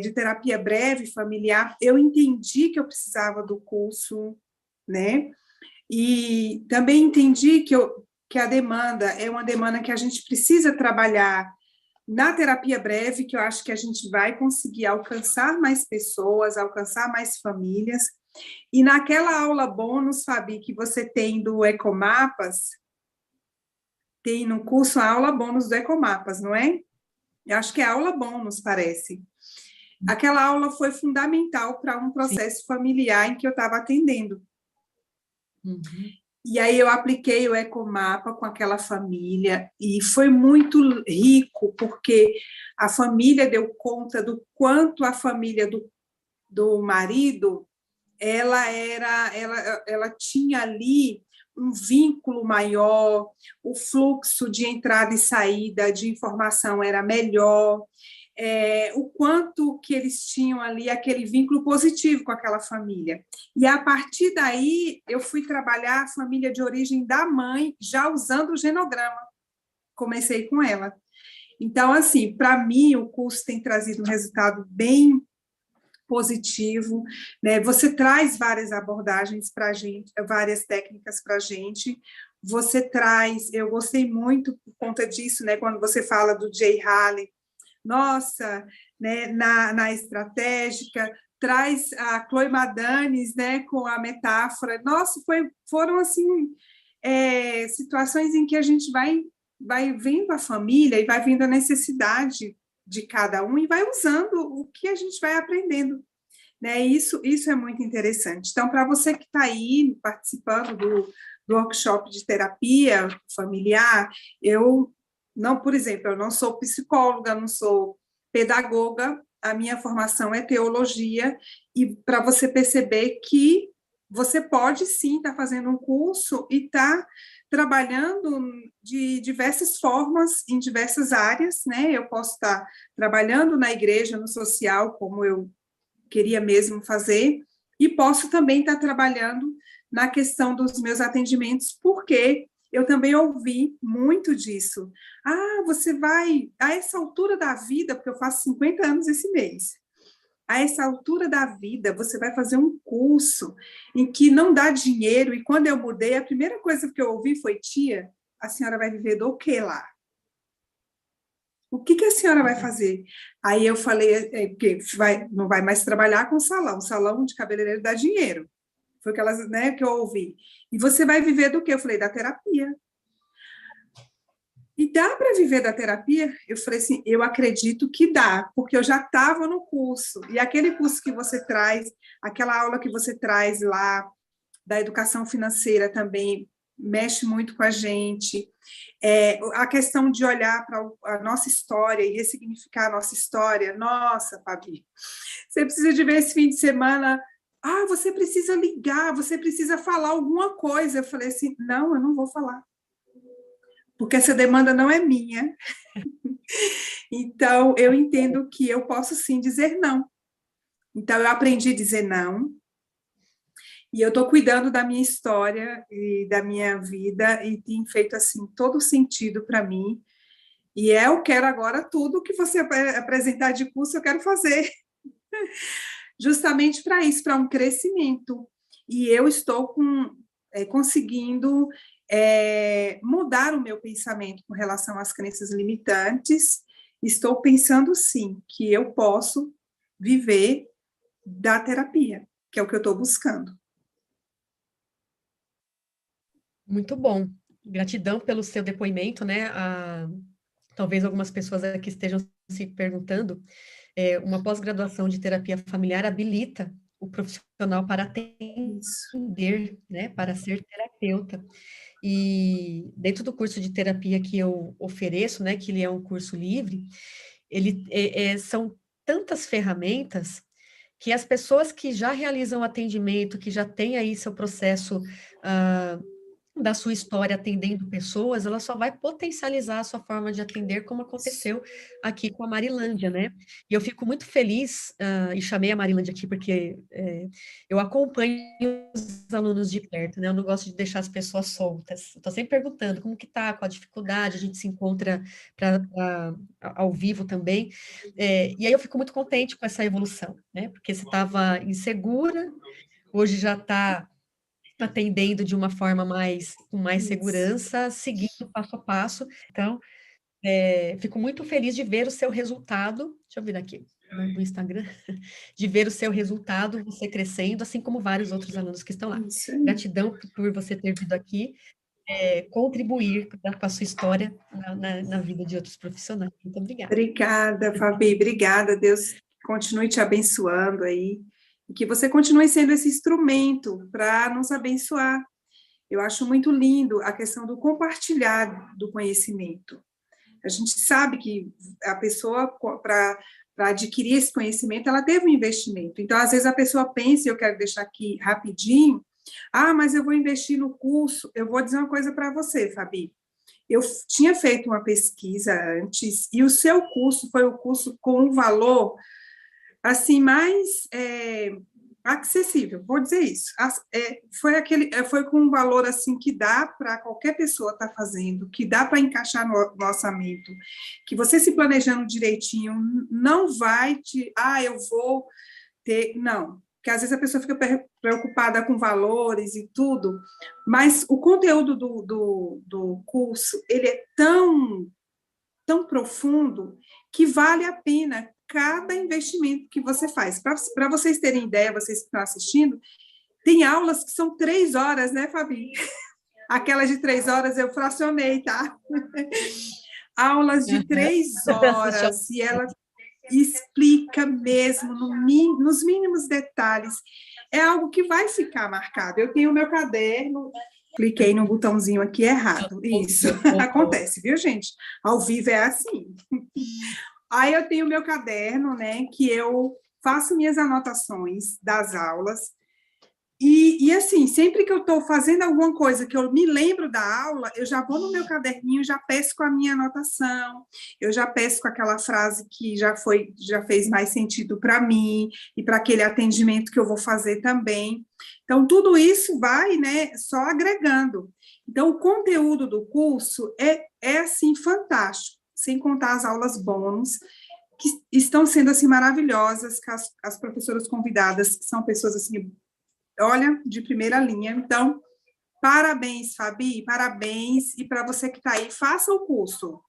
de terapia breve, familiar. Eu entendi que eu precisava do curso, né? E também entendi que a demanda é uma demanda que a gente precisa trabalhar na terapia breve, que eu acho que a gente vai conseguir alcançar mais pessoas, alcançar mais famílias. E naquela aula bônus, Fabi, que você tem do Ecomapas, tem no curso a aula bônus do Ecomapas, não é? Eu acho que é aula bônus, parece. Aquela aula foi fundamental para um processo familiar em que eu estava atendendo. E aí eu apliquei o Ecomapa com aquela família, e foi muito rico, porque a família deu conta do quanto a família do marido ela tinha ali um vínculo maior, o fluxo de entrada e saída de informação era melhor, o quanto que eles tinham ali aquele vínculo positivo com aquela família. E a partir daí eu fui trabalhar a família de origem da mãe, já usando o genograma. Comecei com ela. Então, assim, para mim o curso tem trazido um resultado bem positivo, né? Você traz várias abordagens para a gente, várias técnicas para a gente. Você traz, eu gostei muito por conta disso, né? Quando você fala do Jay Haley, nossa, né? Na estratégica, traz a Chloe Madanes, né? Com a metáfora. Nossa, foram assim situações em que a gente vai vendo a família e vai vendo a necessidade de cada um e vai usando o que a gente vai aprendendo, né? Isso é muito interessante. Então, para você que está aí participando do workshop de terapia familiar, por exemplo, eu não sou psicóloga, não sou pedagoga, a minha formação é teologia, e para você perceber que você pode sim estar fazendo um curso e estar trabalhando de diversas formas, em diversas áreas, né? Eu posso estar trabalhando na igreja, no social, como eu queria mesmo fazer, e posso também estar trabalhando na questão dos meus atendimentos, porque eu também ouvi muito disso. Ah, você vai, a essa altura da vida, porque eu faço 50 anos esse mês, a essa altura da vida, você vai fazer um curso em que não dá dinheiro, e quando eu mudei, a primeira coisa que eu ouvi foi, tia, a senhora vai viver do quê lá? O que a senhora vai fazer? Aí eu falei, que não vai mais trabalhar com salão de cabeleireiro dá dinheiro. Foi aquelas, né, que eu ouvi. E você vai viver do quê? Eu falei, da terapia. E dá para viver da terapia? Eu falei assim, eu acredito que dá, porque eu já estava no curso. E aquele curso que você traz, aquela aula que você traz lá, da educação financeira também, mexe muito com a gente. A questão de olhar para a nossa história e ressignificar a nossa história. Nossa, Fabi, você precisa de ver esse fim de semana. Ah, você precisa ligar, você precisa falar alguma coisa. Eu falei assim, não, eu não vou falar, porque essa demanda não é minha. Então, eu entendo que eu posso sim dizer não. Então, eu aprendi a dizer não, e eu estou cuidando da minha história e da minha vida, e tem feito, assim, todo sentido para mim. E eu quero agora tudo que você apresentar de curso, eu quero fazer. Justamente para isso, para um crescimento. E eu estou conseguindo mudar o meu pensamento com relação às crenças limitantes. Estou pensando, sim, que eu posso viver da terapia, que é o que eu estou buscando. Muito bom. Gratidão pelo seu depoimento, né? Talvez algumas pessoas aqui estejam se perguntando, uma pós-graduação de terapia familiar habilita o profissional para atender, né? Para ser terapeuta. E dentro do curso de terapia que eu ofereço, né? Que ele é um curso livre, ele são tantas ferramentas que as pessoas que já realizam atendimento, que já têm aí seu processo da sua história atendendo pessoas, ela só vai potencializar a sua forma de atender, como aconteceu aqui com a Marilândia, né? E eu fico muito feliz, e chamei a Marilândia aqui porque eu acompanho os alunos de perto, né? Eu não gosto de deixar as pessoas soltas. Estou sempre perguntando como que tá, qual a dificuldade, a gente se encontra ao vivo também. E aí eu fico muito contente com essa evolução, né? Porque você estava insegura, hoje já está atendendo de uma forma com mais segurança, seguindo passo a passo. Então, fico muito feliz de ver o seu resultado. Deixa eu vir aqui no Instagram, de ver o seu resultado, você crescendo, assim como vários outros alunos que estão lá. Gratidão por você ter vindo aqui, contribuir com a sua história na vida de outros profissionais. Muito obrigada. Obrigada, Fabi, obrigada. Deus continue te abençoando aí. E que você continue sendo esse instrumento para nos abençoar. Eu acho muito lindo a questão do compartilhar do conhecimento. A gente sabe que a pessoa, para adquirir esse conhecimento, ela teve um investimento. Então, às vezes, a pessoa pensa, e eu quero deixar aqui rapidinho, mas eu vou investir no curso. Eu vou dizer uma coisa para você, Fabi. Eu tinha feito uma pesquisa antes, e o seu curso foi o curso com um valor assim, mais acessível, vou dizer isso. Foi com um valor assim que dá para qualquer pessoa estar fazendo, que dá para encaixar no orçamento, que você se planejando direitinho, não vai eu vou ter, não. Porque às vezes a pessoa fica preocupada com valores e tudo, mas o conteúdo do curso, ele é tão profundo que vale a pena cada investimento que você faz. Para vocês terem ideia, vocês que estão assistindo, tem aulas que são 3 horas, né, Fabi? Aquelas de 3 horas eu fracionei, tá? Aulas de 3 horas, e ela explica mesmo, nos mínimos detalhes. É algo que vai ficar marcado. Eu tenho o meu caderno, cliquei no botãozinho aqui errado. Isso acontece, viu, gente? Ao vivo é assim. Aí eu tenho o meu caderno, né, que eu faço minhas anotações das aulas, E assim, sempre que eu estou fazendo alguma coisa que eu me lembro da aula, eu já vou no meu caderninho, já peço com a minha anotação, eu já peço com aquela frase que já fez mais sentido para mim e para aquele atendimento que eu vou fazer também. Então, tudo isso vai, né, só agregando. Então, o conteúdo do curso é assim, fantástico, sem contar as aulas bônus, que estão sendo, assim, maravilhosas, com as professoras convidadas, que são pessoas, assim, olha, de primeira linha. Então, parabéns, Fabi, parabéns. E para você que está aí, faça o curso.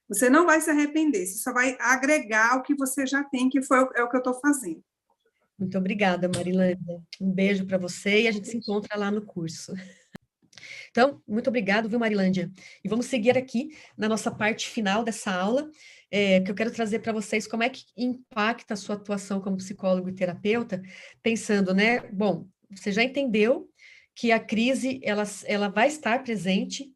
Você não vai se arrepender, você só vai agregar o que você já tem, que é o que eu estou fazendo. Muito obrigada, Marilândia. Um beijo para você e a gente se encontra lá no curso. Então, muito obrigado, viu, Marilândia? E vamos seguir aqui na nossa parte final dessa aula, que eu quero trazer para vocês como é que impacta a sua atuação como psicólogo e terapeuta, pensando, né? Bom, você já entendeu que a crise, ela vai estar presente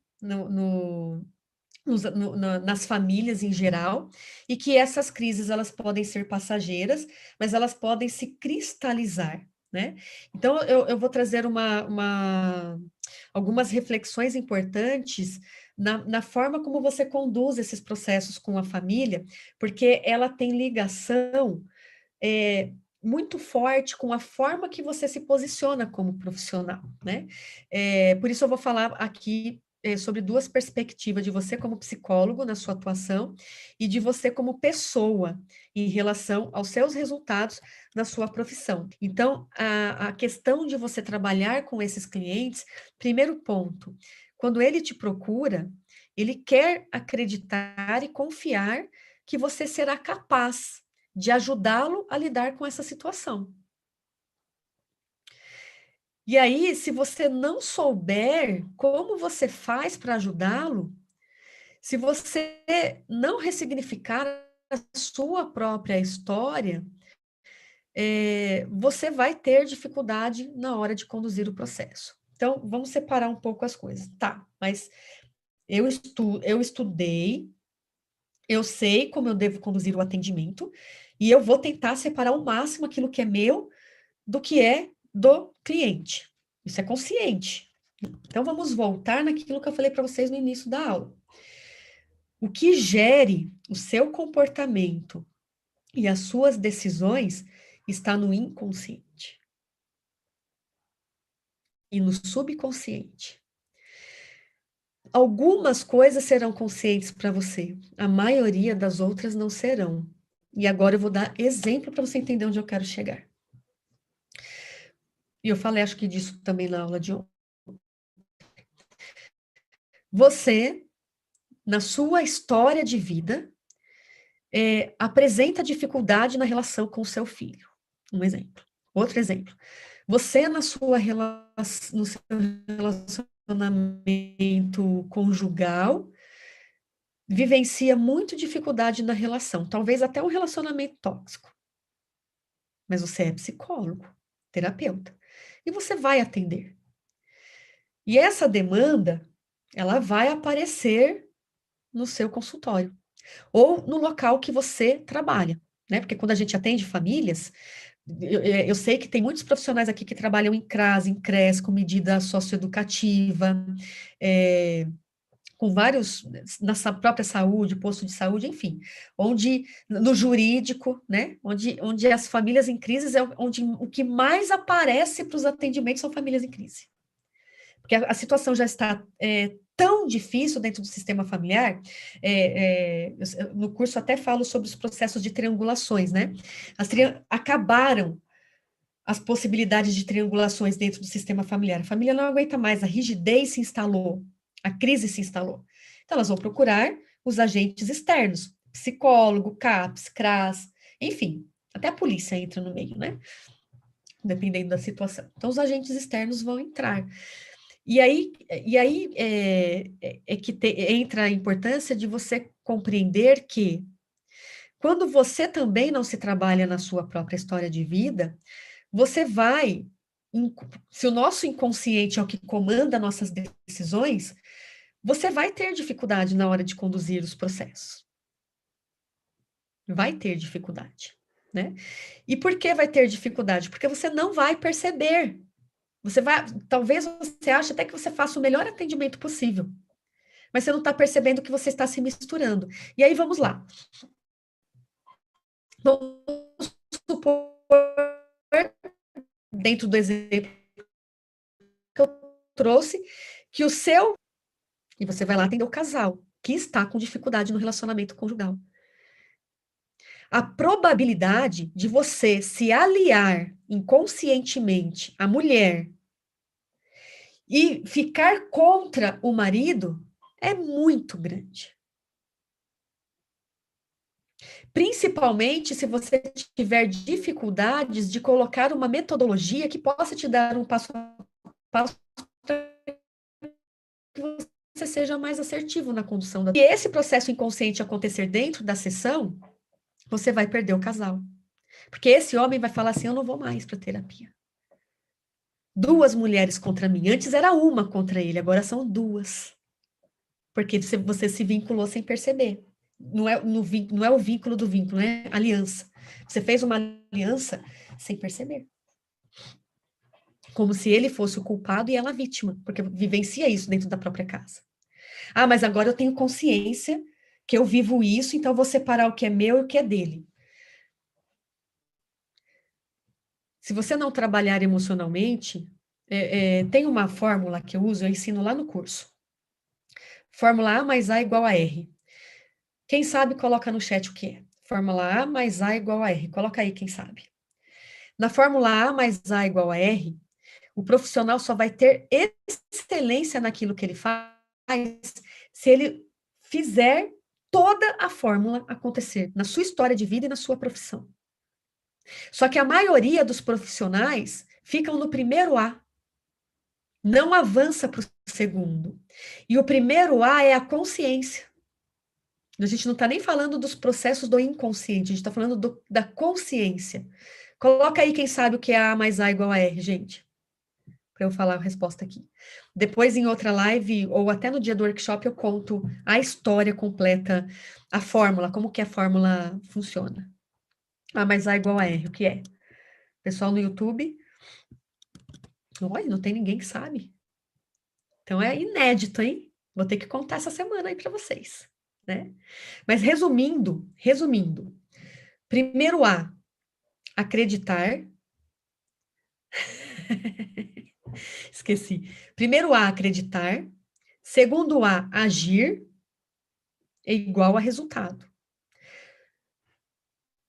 nas famílias em geral, e que essas crises elas podem ser passageiras, mas elas podem se cristalizar, né? Então, eu vou trazer algumas reflexões importantes na forma como você conduz esses processos com a família, porque ela tem ligação é, muito forte com a forma que você se posiciona como profissional, né? Por isso eu vou falar aqui sobre duas perspectivas de você como psicólogo na sua atuação e de você como pessoa em relação aos seus resultados na sua profissão. Então, a questão de você trabalhar com esses clientes, primeiro ponto, quando ele te procura, ele quer acreditar e confiar que você será capaz de ajudá-lo a lidar com essa situação. E aí, se você não souber como você faz para ajudá-lo, se você não ressignificar a sua própria história, você vai ter dificuldade na hora de conduzir o processo. Então, vamos separar um pouco as coisas. Tá, mas eu estudei, eu sei como eu devo conduzir o atendimento, e eu vou tentar separar ao máximo aquilo que é meu do que é do cliente. Isso é consciente. Então, vamos voltar naquilo que eu falei para vocês no início da aula. O que gere o seu comportamento e as suas decisões está no inconsciente e no subconsciente. Algumas coisas serão conscientes para você, a maioria das outras não serão. E agora eu vou dar exemplo para você entender onde eu quero chegar. E eu falei, acho que disso também na aula de ontem. Você, na sua história de vida, apresenta dificuldade na relação com o seu filho. Um exemplo. Outro exemplo. Você, no seu relacionamento conjugal, vivencia muito dificuldade na relação, talvez até um relacionamento tóxico. Mas você é psicólogo, terapeuta, e você vai atender. E essa demanda, ela vai aparecer no seu consultório ou no local que você trabalha, né? Porque quando a gente atende famílias, eu sei que tem muitos profissionais aqui que trabalham em CRAS, em CRES, com medida socioeducativa, com vários, na própria saúde, posto de saúde, enfim, onde, no jurídico, né? Onde as famílias em crise onde o que mais aparece para os atendimentos são famílias em crise. Porque a situação já está tão difícil dentro do sistema familiar, no curso até falo sobre os processos de triangulações, né? Acabaram as possibilidades de triangulações dentro do sistema familiar. A família não aguenta mais, a rigidez se instalou, a crise se instalou. Então, elas vão procurar os agentes externos, psicólogo, CAPS, CRAS, enfim, até a polícia entra no meio, né? Dependendo da situação. Então, os agentes externos vão entrar. E aí que entra a importância de você compreender que quando você também não se trabalha na sua própria história de vida, você vai, se o nosso inconsciente é o que comanda nossas decisões, você vai ter dificuldade na hora de conduzir os processos. Vai ter dificuldade, né? E por que vai ter dificuldade? Porque você não vai perceber Talvez você ache até que você faça o melhor atendimento possível, mas você não está percebendo que você está se misturando. E aí, vamos lá. Vamos supor, dentro do exemplo que eu trouxe, que o seu... E você vai lá atender o casal que está com dificuldade no relacionamento conjugal. A probabilidade de você se aliar inconscientemente à mulher e ficar contra o marido é muito grande. Principalmente se você tiver dificuldades de colocar uma metodologia que possa te dar um passo a passo para que você seja mais assertivo na condução da... E esse processo inconsciente acontecer dentro da sessão, você vai perder o casal. Porque esse homem vai falar assim, eu não vou mais para terapia. 2 mulheres contra mim. Antes era uma contra ele, agora são 2. Porque você se vinculou sem perceber. Não é o vínculo do vínculo, é aliança. Você fez uma aliança sem perceber. Como se ele fosse o culpado e ela a vítima, porque vivencia isso dentro da própria casa. Ah, mas agora eu tenho consciência que eu vivo isso, então eu vou separar o que é meu e o que é dele. Se você não trabalhar emocionalmente, tem uma fórmula que eu uso, eu ensino lá no curso. Fórmula A mais A igual a R. Quem sabe, coloca no chat o que é. Fórmula A mais A igual a R. Coloca aí, quem sabe. Na fórmula A mais A igual a R, o profissional só vai ter excelência naquilo que ele faz se ele fizer toda a fórmula acontecer na sua história de vida e na sua profissão. Só que a maioria dos profissionais ficam no primeiro A, não avança para o segundo. E o primeiro A é a consciência. A gente não está nem falando dos processos do inconsciente, a gente está falando da consciência. Coloca aí quem sabe o que é A mais A igual a R, gente, para eu falar a resposta aqui. Depois, em outra live, ou até no dia do workshop, eu conto a história completa, a fórmula, como que a fórmula funciona. A mais A igual a R, o que é? Pessoal no YouTube, olha, não tem ninguém que sabe. Então é inédito, hein? Vou ter que contar essa semana aí para vocês, né? Mas resumindo, primeiro A, acreditar. Esqueci. Primeiro A, acreditar. Segundo A, agir é igual a resultado.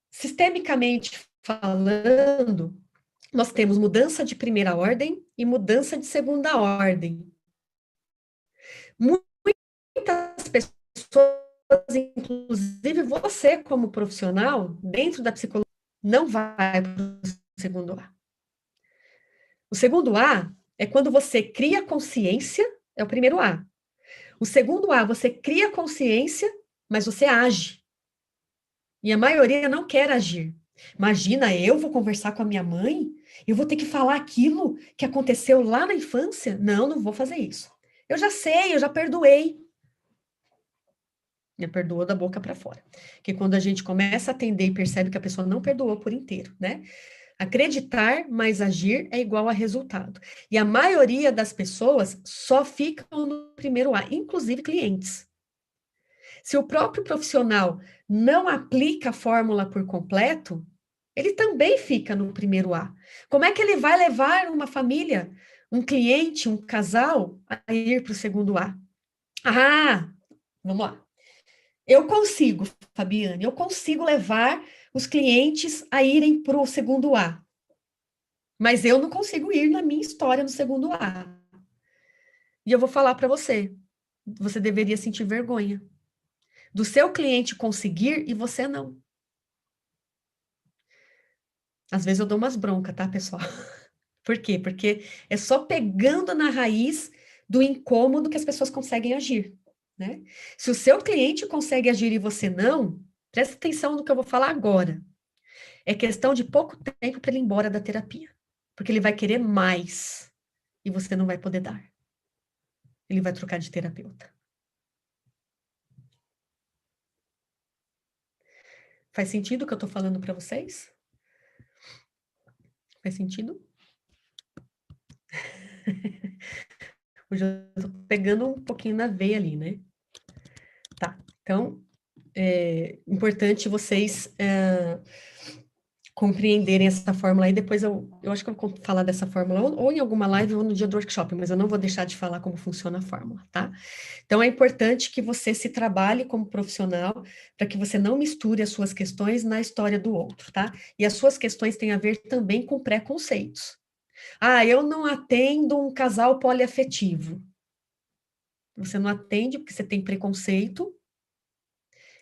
Sistemicamente falando, nós temos mudança de primeira ordem e mudança de segunda ordem. Muitas pessoas, inclusive você como profissional, dentro da psicologia, não vai para o segundo A. O segundo A é quando você cria consciência, é o primeiro A. O segundo A, você cria consciência, mas você age. E a maioria não quer agir. Imagina, eu vou conversar com a minha mãe, eu vou ter que falar aquilo que aconteceu lá na infância? Não, não vou fazer isso. Eu já sei, eu já perdoei. Me perdoou da boca para fora. Que quando a gente começa a atender e percebe que a pessoa não perdoou por inteiro, né? Acreditar mais agir é igual a resultado. E a maioria das pessoas só ficam no primeiro A, inclusive clientes. Se o próprio profissional não aplica a fórmula por completo, ele também fica no primeiro A. Como é que ele vai levar uma família, um cliente, um casal, a ir para o segundo A? Ah, vamos lá. Eu consigo, Fabiane, eu consigo levar os clientes a irem para o segundo A. Mas eu não consigo ir na minha história no segundo A. E eu vou falar para você, você deveria sentir vergonha do seu cliente conseguir e você não. Às vezes eu dou umas broncas, tá, pessoal? Por quê? Porque é só pegando na raiz do incômodo que as pessoas conseguem agir, né? Se o seu cliente consegue agir e você não, presta atenção no que eu vou falar agora. É questão de pouco tempo para ele ir embora da terapia, porque ele vai querer mais e você não vai poder dar. Ele vai trocar de terapeuta. Faz sentido o que eu estou falando para vocês? Faz sentido? Hoje eu tô pegando um pouquinho na veia ali, né? Tá, então, é importante vocês compreenderem essa fórmula aí. Depois eu acho que eu vou falar dessa fórmula ou em alguma live ou no dia do workshop, mas eu não vou deixar de falar como funciona a fórmula, tá? Então, é importante que você se trabalhe como profissional para que você não misture as suas questões na história do outro, tá? E as suas questões têm a ver também com preconceitos. Ah, eu não atendo um casal poliafetivo. Você não atende porque você tem preconceito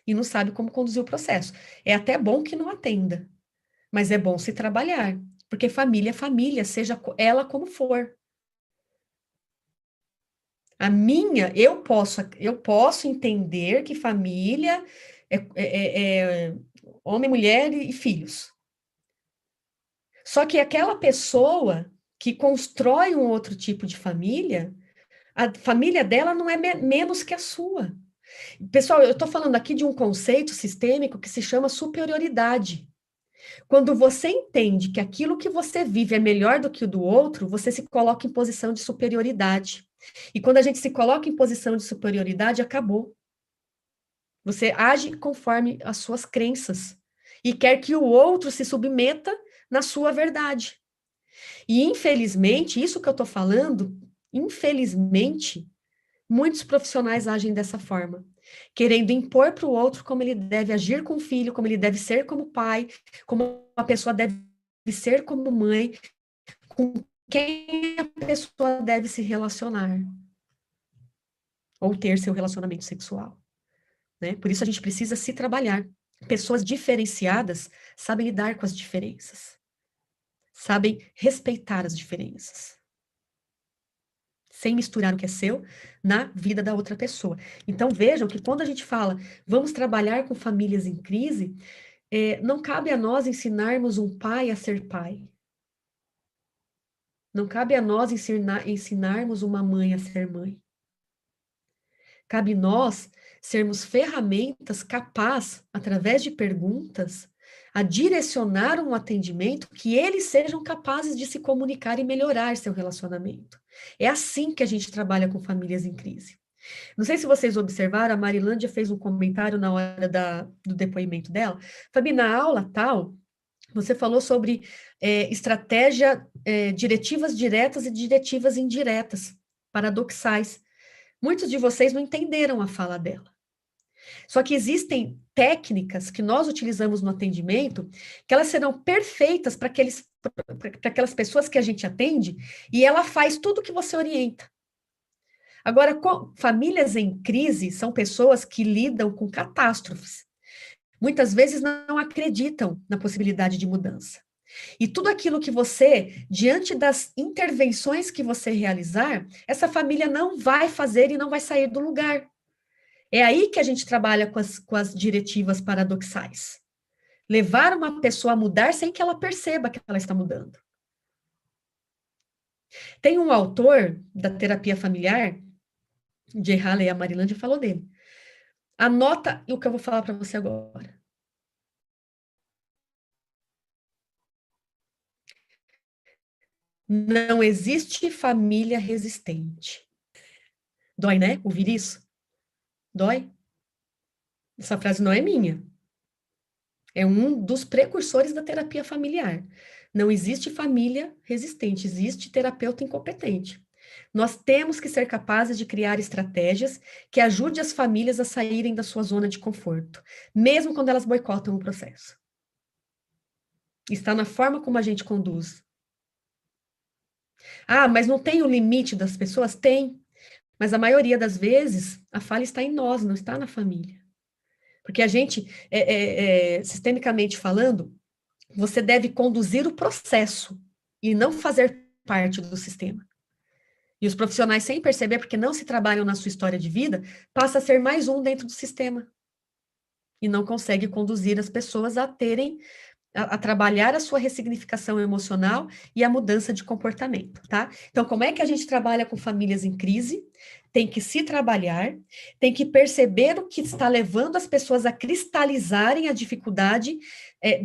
e não sabe como conduzir o processo. É até bom que não atenda, mas é bom se trabalhar, porque família é família, seja ela como for. A minha, eu posso entender que família é homem, mulher e filhos. Só que aquela pessoa que constrói um outro tipo de família, a família dela não é menos que a sua. Pessoal, eu estou falando aqui de um conceito sistêmico que se chama superioridade. Quando você entende que aquilo que você vive é melhor do que o do outro, você se coloca em posição de superioridade. E quando a gente se coloca em posição de superioridade, acabou. Você age conforme as suas crenças e quer que o outro se submeta na sua verdade. E infelizmente, isso que eu estou falando, infelizmente, muitos profissionais agem dessa forma, querendo impor para o outro como ele deve agir com o filho, como ele deve ser como pai, como a pessoa deve ser como mãe, com quem a pessoa deve se relacionar ou ter seu relacionamento sexual, né? Por isso a gente precisa se trabalhar. Pessoas diferenciadas sabem lidar com as diferenças, sabem respeitar as diferenças, sem misturar o que é seu na vida da outra pessoa. Então, vejam que quando a gente fala, vamos trabalhar com famílias em crise, não cabe a nós ensinarmos um pai a ser pai. Não cabe a nós ensinarmos uma mãe a ser mãe. Cabe nós sermos ferramentas capazes, através de perguntas, a direcionar um atendimento que eles sejam capazes de se comunicar e melhorar seu relacionamento. É assim que a gente trabalha com famílias em crise. Não sei se vocês observaram, a Marilândia fez um comentário na hora do depoimento dela. Fabi, na aula tal, você falou sobre estratégia, diretivas diretas e diretivas indiretas, paradoxais. Muitos de vocês não entenderam a fala dela. Só que existem técnicas que nós utilizamos no atendimento que elas serão perfeitas para aquelas pessoas que a gente atende e ela faz tudo o que você orienta. Agora, famílias em crise são pessoas que lidam com catástrofes. Muitas vezes não acreditam na possibilidade de mudança. E tudo aquilo que você, diante das intervenções que você realizar, essa família não vai fazer e não vai sair do lugar. É aí que a gente trabalha com as diretivas paradoxais. Levar uma pessoa a mudar sem que ela perceba que ela está mudando. Tem um autor da terapia familiar, Jay Haley, a Marilândia falou dele. Anota o que eu vou falar para você agora. Não existe família resistente. Dói, né? Ouvir isso? Dói? Essa frase não é minha. É um dos precursores da terapia familiar. Não existe família resistente, existe terapeuta incompetente. Nós temos que ser capazes de criar estratégias que ajudem as famílias a saírem da sua zona de conforto, mesmo quando elas boicotam o processo. Está na forma como a gente conduz. Ah, mas não tem o limite das pessoas? Tem. Mas a maioria das vezes, a falha está em nós, não está na família. Porque a gente, sistemicamente falando, você deve conduzir o processo e não fazer parte do sistema. E os profissionais, sem perceber, porque não se trabalham na sua história de vida, passa a ser mais um dentro do sistema. E não consegue conduzir as pessoas a terem, a trabalhar a sua ressignificação emocional e a mudança de comportamento, tá? Então, como é que a gente trabalha com famílias em crise? Tem que se trabalhar, tem que perceber o que está levando as pessoas a cristalizarem a dificuldade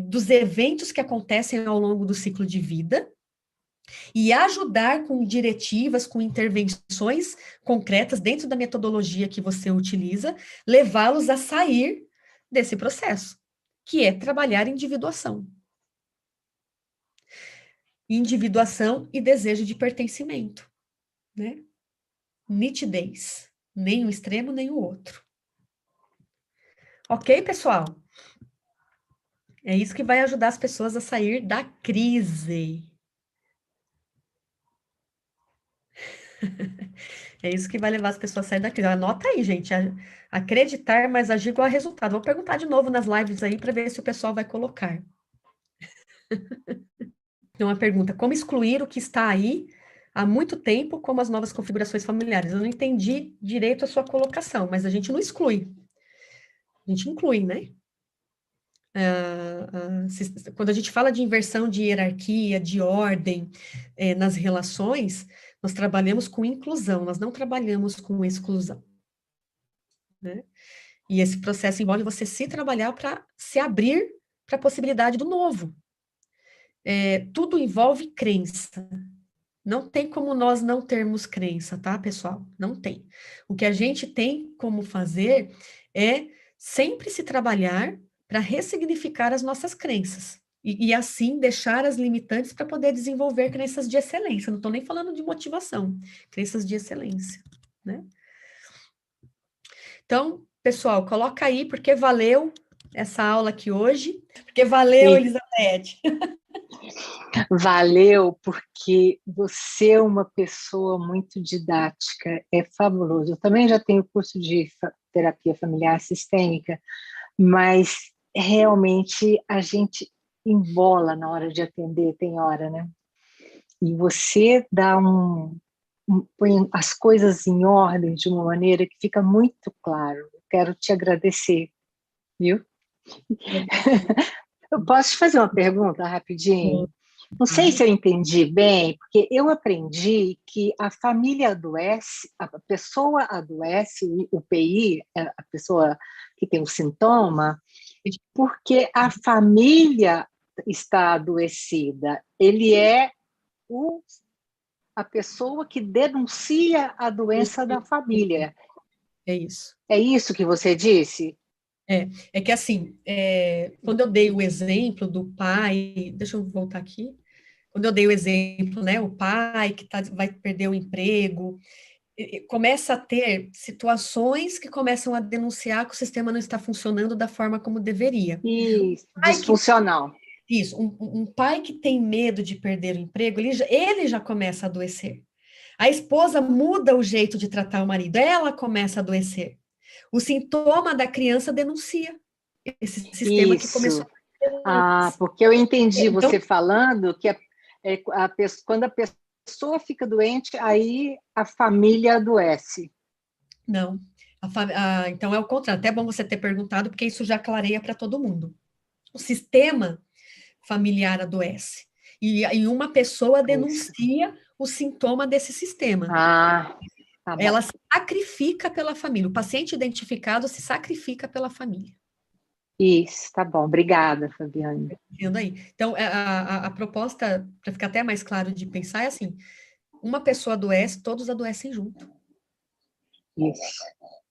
dos eventos que acontecem ao longo do ciclo de vida, e ajudar com diretivas, com intervenções concretas dentro da metodologia que você utiliza, levá-los a sair desse processo, que é trabalhar individuação. Individuação e desejo de pertencimento, né? Nitidez, nem um extremo, nem o outro. Ok, pessoal? É isso que vai ajudar as pessoas a sair da crise. É isso que vai levar as pessoas a sair da crise. Anota aí, gente. Acreditar, mas agir igual a resultado. Vou perguntar de novo nas lives aí para ver se o pessoal vai colocar. Então, uma pergunta: como excluir o que está aí há muito tempo, como as novas configurações familiares? Eu não entendi direito a sua colocação, mas a gente não exclui. A gente inclui, né? Quando a gente fala de inversão de hierarquia, de ordem nas relações, nós trabalhamos com inclusão, nós não trabalhamos com exclusão. Né? E esse processo envolve você se trabalhar para se abrir para a possibilidade do novo. Tudo envolve crença. Não tem como nós não termos crença, tá, pessoal? Não tem. O que a gente tem como fazer é sempre se trabalhar para ressignificar as nossas crenças. E assim deixar as limitantes para poder desenvolver crenças de excelência. Não estou nem falando de motivação, crenças de excelência, né? Então, pessoal, coloca aí, porque valeu essa aula aqui hoje. Porque valeu, Elizabeth. Valeu, porque você é uma pessoa muito didática, é fabuloso. Eu também já tenho curso de terapia familiar sistêmica, mas realmente a gente embola na hora de atender, tem hora, né? E você dá põe as coisas em ordem de uma maneira que fica muito claro. Eu quero te agradecer, viu? Eu posso te fazer uma pergunta rapidinho? Não sei se eu entendi bem, porque eu aprendi que a família adoece, a pessoa adoece, o PI, a pessoa que tem o sintoma, porque a família está adoecida. Ele é a pessoa que denuncia a doença da família. É isso. É isso que você disse? É que assim, quando eu dei o exemplo do pai, deixa eu voltar aqui, quando eu dei o exemplo, né, o pai que vai perder o emprego, começa a ter situações que começam a denunciar que o sistema não está funcionando da forma como deveria. Isso, disfuncional. Isso, um pai que tem medo de perder o emprego, ele já começa a adoecer. A esposa muda o jeito de tratar o marido, ela começa a adoecer. O sintoma da criança denuncia esse sistema que começou a... porque eu entendi você falando que quando a pessoa fica doente, aí a família adoece. Não. Então é o contrário. Até é bom você ter perguntado, porque isso já clareia para todo mundo. O sistema familiar adoece. E uma pessoa denuncia o sintoma desse sistema. Tá bom. Ela se sacrifica pela família. O paciente identificado se sacrifica pela família. Isso, tá bom. Obrigada, Fabiane. Entendo aí. Então, a proposta, para ficar até mais claro de pensar, é assim: uma pessoa adoece, todos adoecem junto. Isso.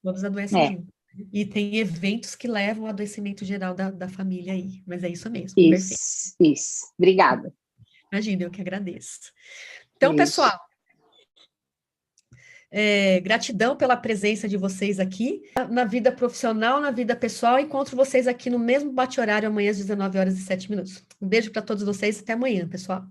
Todos adoecem junto. E tem eventos que levam ao adoecimento geral da família aí. Mas é isso mesmo. Isso. Obrigada. Imagina, eu que agradeço. Então, pessoal, gratidão pela presença de vocês aqui. Na vida profissional, na vida pessoal, encontro vocês aqui no mesmo bate-horário amanhã às 19h07. Um beijo para todos vocês. Até amanhã, pessoal.